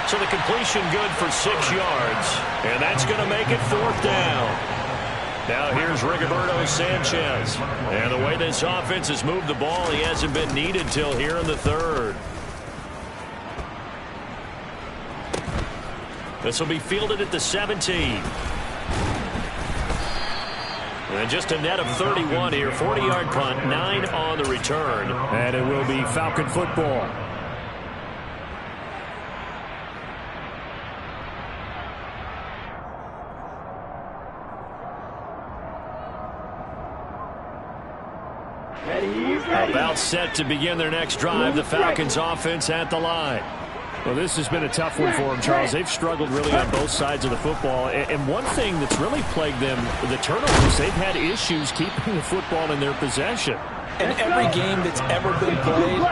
So the completion good for 6 yards, and that's going to make it 4th down. Now here's Rigoberto Sanchez. And the way this offense has moved the ball, he hasn't been needed till here in the 3rd. This will be fielded at the 17. And just a net of 31 here. 40-yard punt, 9 on the return. And it will be Falcon football. About set to begin their next drive. The Falcons offense at the line. Well, this has been a tough one for them, Charles. They've struggled really on both sides of the football. And one thing that's really plagued them, the turnovers, they've had issues keeping the football in their possession. In every game that's ever been played,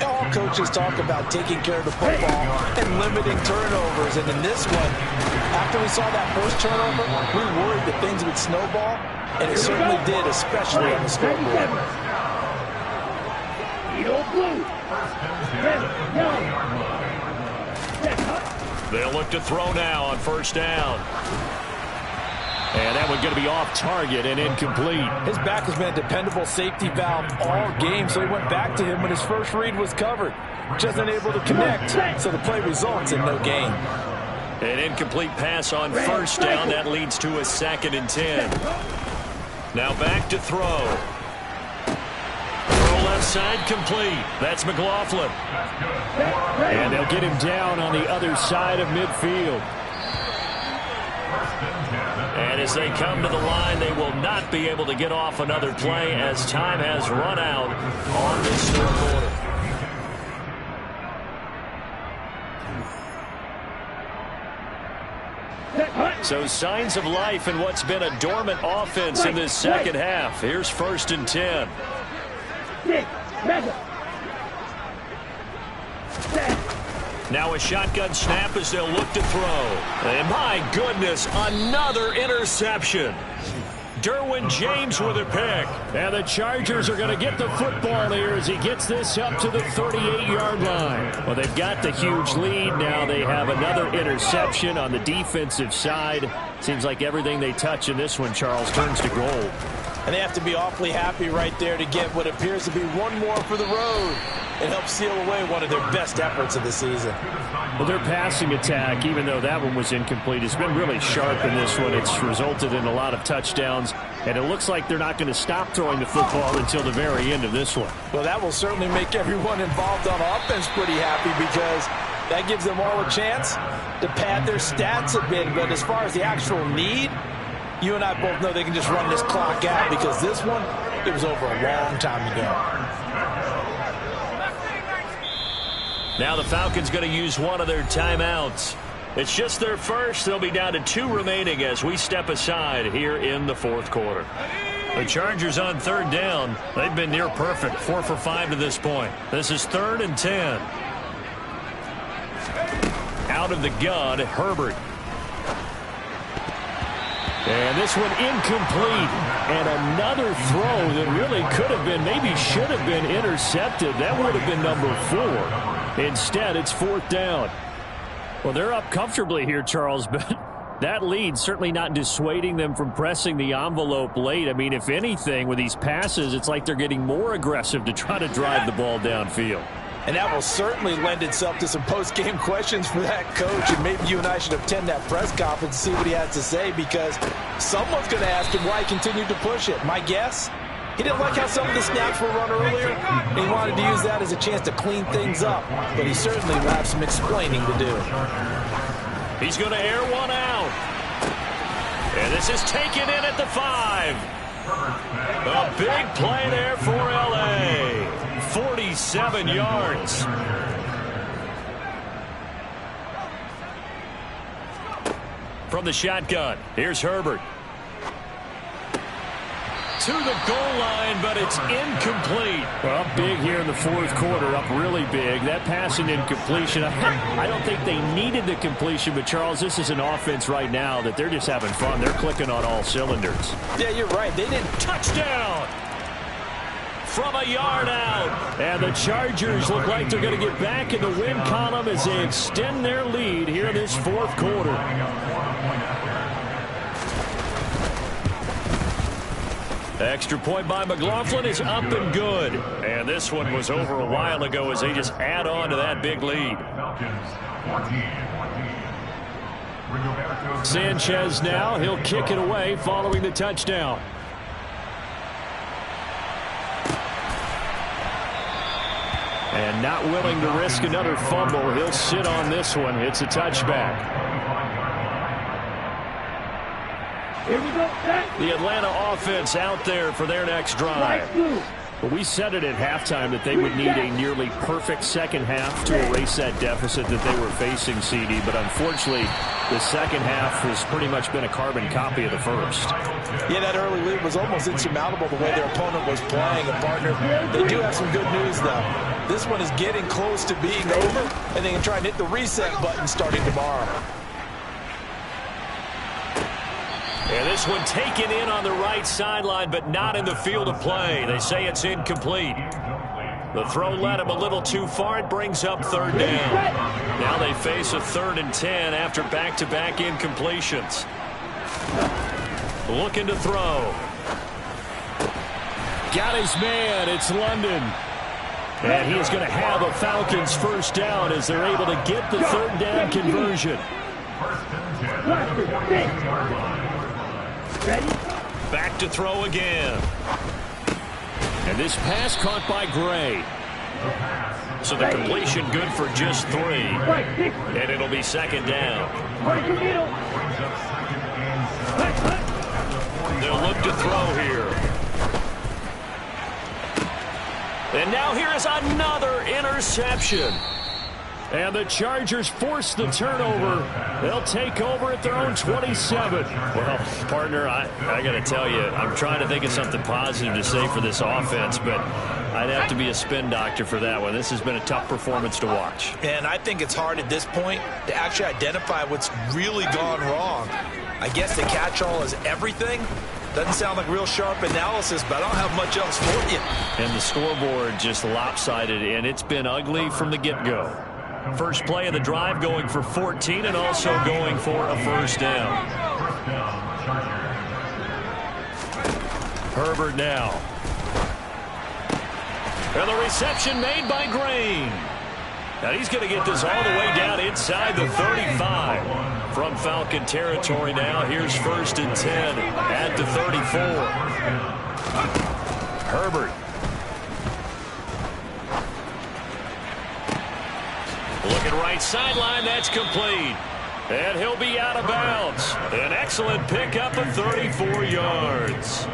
all coaches talk about taking care of the football and limiting turnovers. And in this one, after we saw that first turnover, we worried that things would snowball, and it certainly did, especially on the scoreboard. They'll look to throw now on 1st down. And that one going to be off target and incomplete. His back has been a dependable safety valve all game, so he went back to him when his first read was covered. Just unable to connect, so the play results in no gain. An incomplete pass on first down. That leads to a 2nd and 10. Now back to throw. Throw left side complete. That's McLaughlin. And they'll get him down on the other side of midfield. And as they come to the line, they will not be able to get off another play as time has run out on this third quarter. So signs of life in what's been a dormant offense in this second half. Here's 1st and 10. Now a shotgun snap as they'll look to throw. And my goodness, another interception. Derwin James with a pick. And the Chargers are going to get the football here as he gets this up to the 38-yard line. Well, they've got the huge lead. Now they have another interception on the defensive side. Seems like everything they touch in this one, Charles, turns to gold. And they have to be awfully happy right there to get what appears to be one more for the road. It helps seal away one of their best efforts of the season. Well, their passing attack, even though that one was incomplete, has been really sharp in this one. It's resulted in a lot of touchdowns, and it looks like they're not going to stop throwing the football until the very end of this one. Well, that will certainly make everyone involved on offense pretty happy because that gives them all a chance to pad their stats a bit. But as far as the actual need, you and I both know they can just run this clock out because this one, it was over a long time ago. Now the Falcons going to use one of their timeouts. It's just their first. They'll be down to 2 remaining as we step aside here in the 4th quarter. The Chargers on 3rd down. They've been near perfect, 4 for 5 to this point. This is 3rd and 10. Out of the gun, Herbert. And this one incomplete. And another throw that really could have been, maybe should have been intercepted. That would have been number 4. Instead, it's 4th down. Well, they're up comfortably here, Charles, but that lead certainly not dissuading them from pressing the envelope late. I mean, if anything, with these passes, it's like they're getting more aggressive to try to drive the ball downfield. And that will certainly lend itself to some post-game questions for that coach. And maybe you and I should attend that press conference and see what he has to say, because someone's going to ask him why he continued to push it. My guess, he didn't like how some of the snaps were run earlier, and he wanted to use that as a chance to clean things up. But he certainly will have some explaining to do. He's going to air one out. And this is taken in at the 5. A big play there for L.A. 47 yards. From the shotgun, here's Herbert. To the goal line, but it's incomplete. Well, big here in the 4th quarter, up really big. That passing incompletion, I don't think they needed the completion, but Charles, this is an offense right now that they're just having fun. They're clicking on all cylinders. Yeah, you're right. They didn't. Touchdown! From a yard out. And the Chargers look like they're going to get back in the win column as they extend their lead here in this 4th quarter. Extra point by McLaughlin is up and good. And this one was over a while ago as they just add on to that big lead. Sanchez now, he'll kick it away following the touchdown. And not willing to risk another fumble, he'll sit on this one. It's a touchback. Here we go. The Atlanta offense out there for their next drive. Well, we said it at halftime that they would need a nearly perfect second half to erase that deficit that they were facing, CD. But unfortunately, the second half has pretty much been a carbon copy of the first. Yeah, that early lead was almost insurmountable the way their opponent was playing. And, partner, they do have some good news, though. This one is getting close to being over, and they can try and hit the reset button starting tomorrow. And this one taken in on the right sideline, but not in the field of play. They say it's incomplete. The throw led him a little too far. It brings up 3rd down. Now they face a 3rd and 10 after back-to-back incompletions. looking to throw. Got his man. It's London. And he is going to have a Falcons first down as they're able to get the third down conversion. Back to throw again. And this pass caught by Gray. So the completion good for just 3. And it'll be second down. They'll look to throw here. And now here is another interception. And the Chargers force the turnover. They'll take over at their own 27. Well, partner, I got to tell you, I'm trying to think of something positive to say for this offense, but I'd have to be a spin doctor for that one. This has been a tough performance to watch. And I think it's hard at this point to actually identify what's really gone wrong. I guess the catch-all is everything. Doesn't sound like real sharp analysis, but I don't have much else for you. And the scoreboard just lopsided, and it's been ugly from the get-go. First play of the drive going for 14 and also going for a first down. Herbert now. And the reception made by Green. Now he's going to get this all the way down inside the 35. From Falcon territory now, here's 1st and 10 at the 34. Herbert. Looking right sideline, that's complete. And he'll be out of bounds. An excellent pickup of 34 yards.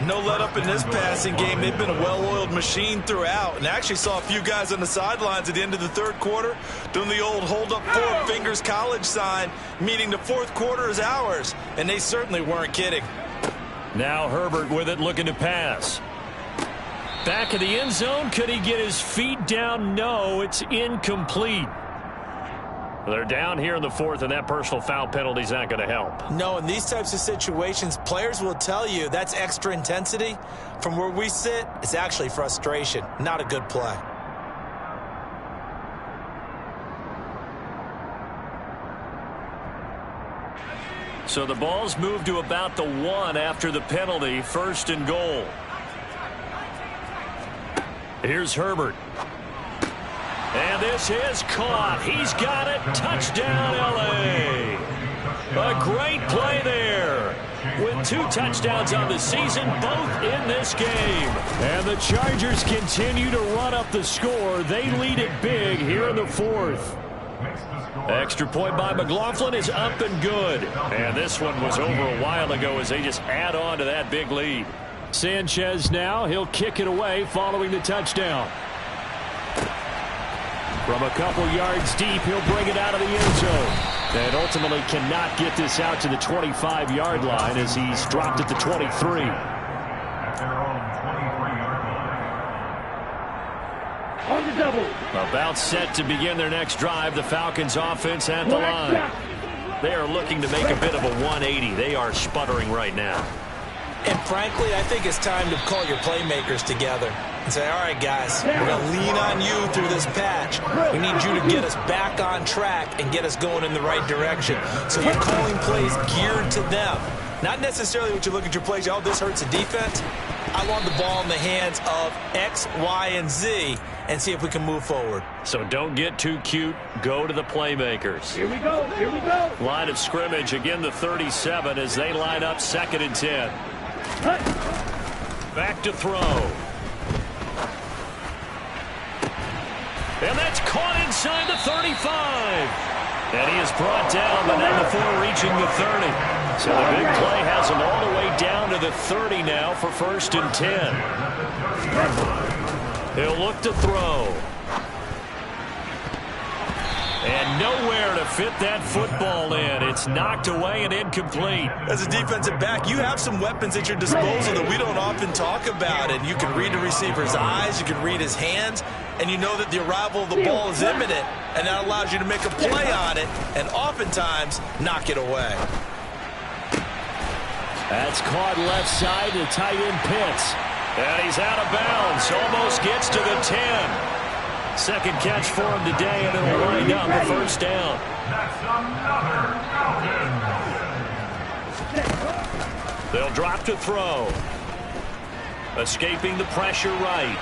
No let up in this passing game. They've been a well-oiled machine throughout. And actually saw a few guys on the sidelines at the end of the third quarter doing the old hold up 4 fingers college sign, meaning the fourth quarter is ours. And they certainly weren't kidding. Now Herbert with it, looking to pass. Back of the end zone. Could he get his feet down? No, it's incomplete. They're down here in the 4th, and that personal foul penalty is not going to help. No, in these types of situations, players will tell you that's extra intensity. From where we sit, it's actually frustration, not a good play. So the ball's moved to about the 1 after the penalty, 1st and goal. Here's Herbert. And this is caught. He's got it. Touchdown, L.A. A great play there. With 2 touchdowns on the season, both in this game. And the Chargers continue to run up the score. They lead it big here in the 4th. Extra point by McLaughlin is up and good. And this one was over a while ago as they just add on to that big lead. Sanchez now. He'll kick it away following the touchdown. From a couple yards deep, he'll bring it out of the end zone. And ultimately cannot get this out to the 25-yard line as he's dropped at the 23. On the double. About set to begin their next drive, the Falcons offense at the line. They are looking to make a bit of a 180. They are sputtering right now. And frankly, I think it's time to call your playmakers together and say, all right, guys, we're going to lean on you through this patch. We need you to get us back on track and get us going in the right direction. So you're calling plays geared to them. Not necessarily what you look at your plays, oh, this hurts the defense. I want the ball in the hands of X, Y, and Z and see if we can move forward. So don't get too cute. Go to the playmakers. Here we go. Here we go. Line of scrimmage, again the 37 as they line up 2nd and 10. Back to throw. And that's caught inside the 35. And he is brought down, but not before reaching the 30. So the big play has him all the way down to the 30 now for 1st and 10. He'll look to throw. And nowhere to fit that football in. It's knocked away and incomplete. As a defensive back, you have some weapons at your disposal that we don't often talk about. And you can read the receiver's eyes, you can read his hands, and you know that the arrival of the ball is imminent. And that allows you to make a play on it and oftentimes knock it away. That's caught left side to tight end Pitts. And he's out of bounds. Almost gets to the 10. Second catch for him today, and it'll wind up a first down. That's another Falcon. They'll drop to throw. Escaping the pressure right.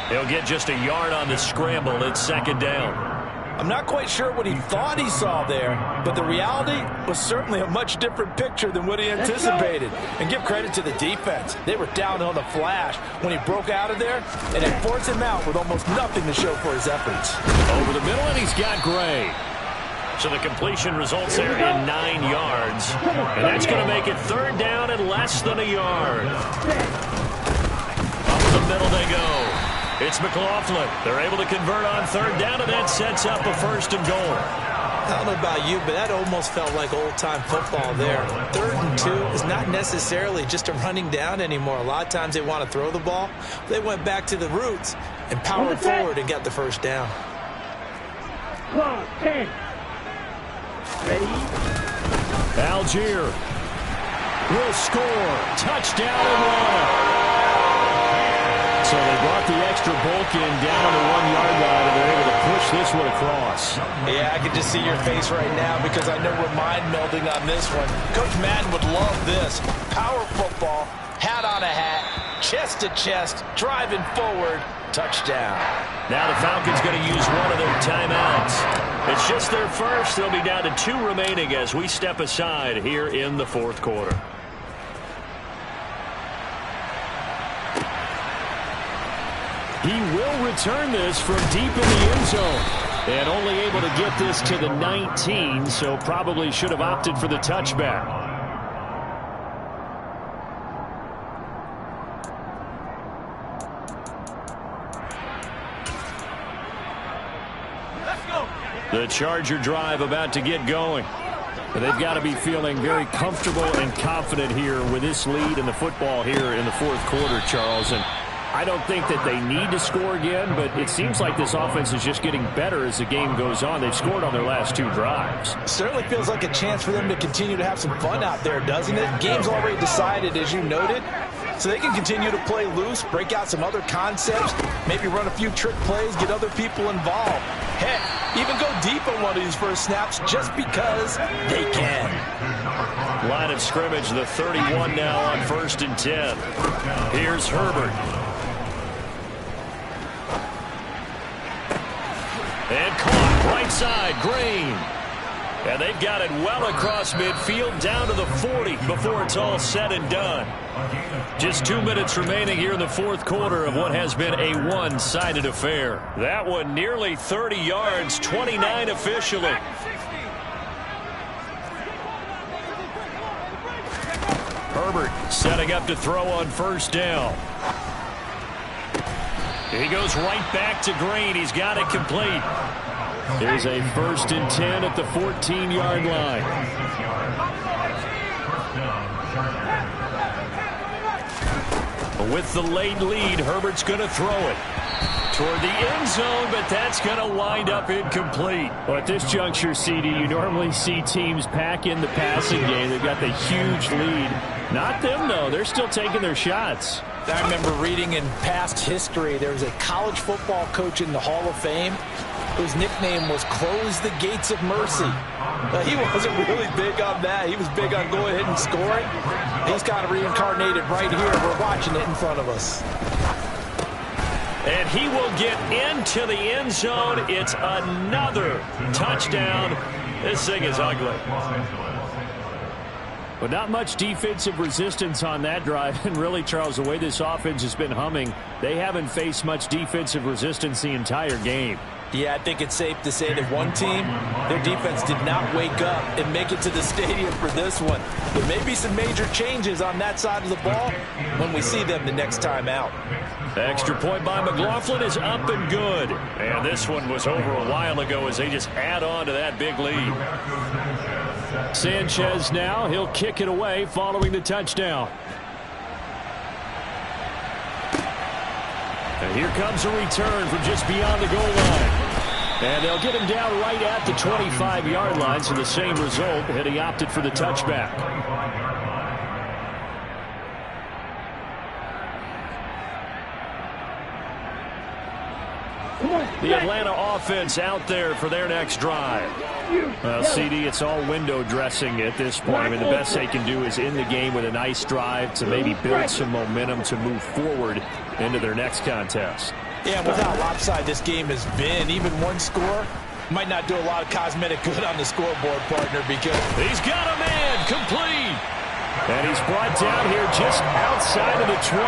He'll get just a yard on the scramble. It's second down. I'm not quite sure what he thought he saw there, but the reality was certainly a much different picture than what he anticipated. And give credit to the defense. They were down on the flash when he broke out of there, and it forced him out with almost nothing to show for his efforts. Over the middle, and he's got Gray. So the completion results there in 9 yards. And that's going to make it third down and less than a yard. Up the middle they go. It's McLaughlin. They're able to convert on third down, and that sets up a first and goal. I don't know about you, but that almost felt like old-time football there. 3rd and 2 is not necessarily just a running down anymore. A lot of times they want to throw the ball. They went back to the roots and powered forward and got the first down. Clock 10. Ready? Algier will score. Touchdown Atlanta. So they brought the extra bulk in down on the 1-yard line, and they're able to push this one across. Yeah, I can just see your face right now because I know we're mind melding on this one. Coach Madden would love this. Power football, hat on a hat, chest to chest, driving forward, touchdown. Now the Falcons going to use one of their timeouts. It's just their first. They'll be down to 2 remaining as we step aside here in the 4th quarter. He will return this from deep in the end zone. And only able to get this to the 19, so probably should have opted for the touchback. The Charger drive about to get going. But they've got to be feeling very comfortable and confident here with this lead in the football here in the 4th quarter, Charles. And I don't think that they need to score again, but it seems like this offense is just getting better as the game goes on. They've scored on their last 2 drives. Certainly feels like a chance for them to continue to have some fun out there, doesn't it? Game's already decided, as you noted, so they can continue to play loose, break out some other concepts, maybe run a few trick plays, get other people involved. Heck, even go deep on one of these first snaps just because they can. Line of scrimmage, the 31 now on 1st and 10. Here's Herbert. And caught right side, Green. And they've got it well across midfield down to the 40 before it's all said and done. Just 2 minutes remaining here in the 4th quarter of what has been a one-sided affair. That one nearly 30 yards, 29 officially. Herbert setting up to throw on 1st down. He goes right back to Green. He's got it complete. There's a 1st and 10 at the 14-yard line. With the late lead, Herbert's going to throw it toward the end zone, but that's going to wind up incomplete. Well, at this juncture, CD, you normally see teams pack in the passing game. They've got the huge lead. Not them, though. They're still taking their shots. I remember reading in past history, there was a college football coach in the Hall of Fame whose nickname was Close the Gates of Mercy. He wasn't really big on that. He was big on going ahead and scoring. He's kind of reincarnated right here. We're watching it in front of us. And he will get into the end zone. It's another touchdown. This thing is ugly. But not much defensive resistance on that drive. And really, Charles, the way this offense has been humming, they haven't faced much defensive resistance the entire game. Yeah, I think it's safe to say that one team, their defense did not wake up and make it to the stadium for this one. There may be some major changes on that side of the ball when we see them the next time out. The extra point by McLaughlin is up and good. And this one was over a while ago as they just add on to that big lead. Sanchez now, he'll kick it away following the touchdown. And here comes a return from just beyond the goal line. And they'll get him down right at the 25-yard line, so the same result, and he opted for the touchback. The Atlanta offense out there for their next drive. Well, CD, it's all window dressing at this point. I mean, the best they can do is end the game with a nice drive to maybe build some momentum to move forward into their next contest. Yeah, with how lopsided this game has been, even one score might not do a lot of cosmetic good on the scoreboard, partner, because he's got a man complete. And he's brought down here just outside of the 20.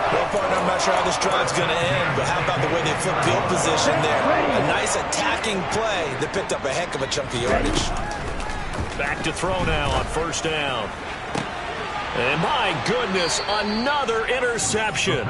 Well, partner, I'm not sure how this drive's going to end, but how about the way they flip field position there? A nice attacking play that picked up a heck of a chunk of yardage. Back to throw now on first down. And my goodness, another interception.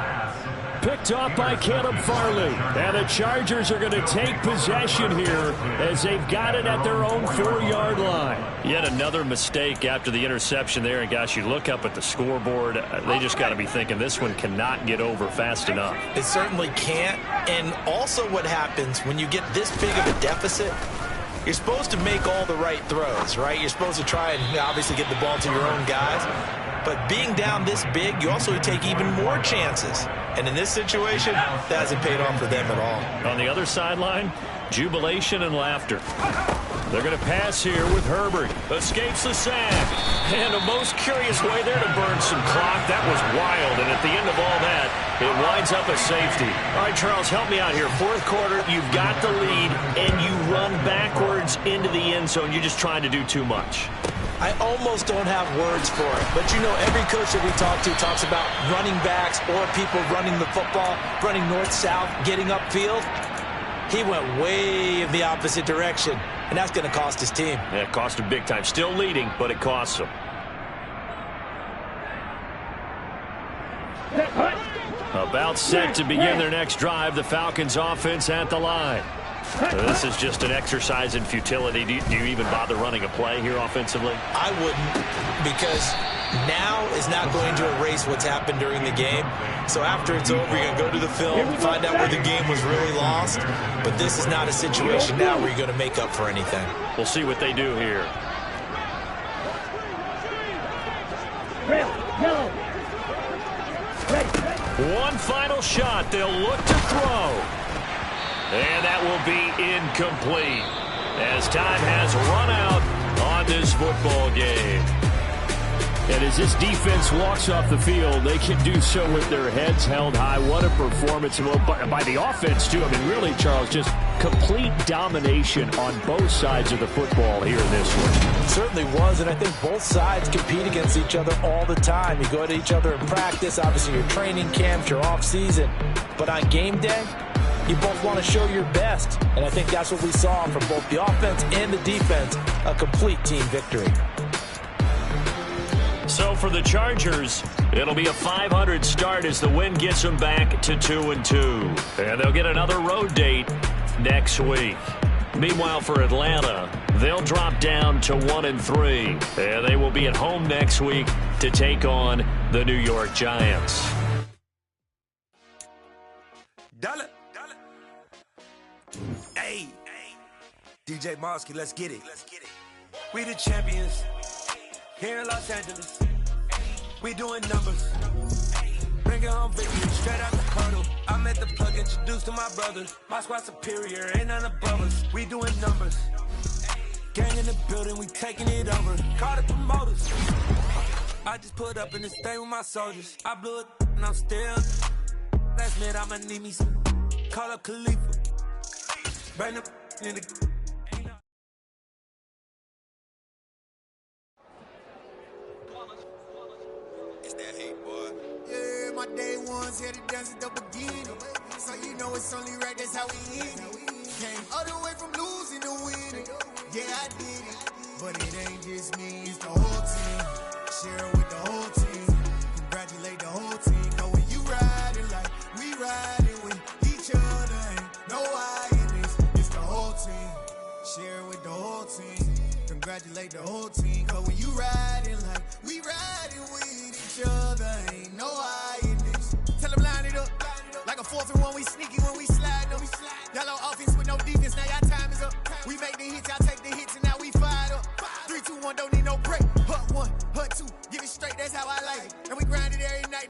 Picked off by Caleb Farley. And the Chargers are going to take possession here as they've got it at their own 4-yard line. Yet another mistake after the interception there. And, gosh, you look up at the scoreboard. They just got to be thinking this one cannot get over fast enough. It certainly can't. And also what happens when you get this big of a deficit, you're supposed to make all the right throws, right? You're supposed to try and obviously get the ball to your own guys. But being down this big, you also take even more chances. And in this situation, that hasn't paid off for them at all. On the other sideline, jubilation and laughter. They're going to pass here with Herbert. Escapes the sack. And a most curious way there to burn some clock. That was wild. And at the end of all that, it winds up a safety. All right, Charles, help me out here. Fourth quarter, you've got the lead, and you run backwards into the end zone. You're just trying to do too much. I almost don't have words for it. But, you know, every coach that we talk to talks about running backs or people running the football, running north-south, getting upfield. He went way in the opposite direction, and that's going to cost his team. Yeah, it cost him big time. Still leading, but it costs him. About set to begin their next drive. The Falcons offense at the line. This is just an exercise in futility. Do you even bother running a play here offensively? I wouldn't, because now is not going to erase what's happened during the game. So after it's over, you're going to go to the film, find out where the game was really lost. But this is not a situation now where you're going to make up for anything. We'll see what they do here. One final shot. They'll look to throw. And that will be incomplete as time has run out on this football game. And as this defense walks off the field, they can do so with their heads held high. What a performance by the offense, too. I mean, really, Charles, just complete domination on both sides of the football here in this one. It certainly was, and I think both sides compete against each other all the time. You go to each other in practice, obviously your training camps, your off-season. But on game day, you both want to show your best, and I think that's what we saw from both the offense and the defense, a complete team victory. So for the Chargers, it'll be a .500 start as the win gets them back to 2-2. And they'll get another road date next week. Meanwhile, for Atlanta, they'll drop down to 1-3. And they will be at home next week to take on the New York Giants. Hey, DJ Mosky, let's get it. We the champions here in Los Angeles. We doing numbers. Bringing home victory straight out the puddle. I'm at the plug, introduced to my brothers. My squad superior, ain't none above us. We doing numbers. Gang in the building, we taking it over. Call the promoters. I just put up in this thing with my soldiers. I blew it and I'm still. Last minute I'ma need me some. Call up Khalifa. Bring the in the. It's that hate, boy. Yeah, my day ones here to dance at the beginning. So you know it's only right, that's how we end it. Came all the way from losing to winning. Yeah, I did it. But it ain't just me, it's the whole team. Share it with the whole team. Congratulate the whole team. Cause when you riding like we riding with each other, ain't no I in this. It's the whole team. Share it with the whole team. Congratulate the whole team. Cause when you riding like we riding with each other, ain't no I in this. Tell them line it up. Like a 4th and 1, we sneaky when we slide them. Y'all on offense with no defense, now y'all time is up. We make the hits, y'all take the hits, and now we fired up. 3, 2, 1, don't need no break. Hut 1, hut 2, give it straight, that's how I like it. And we grind it every night.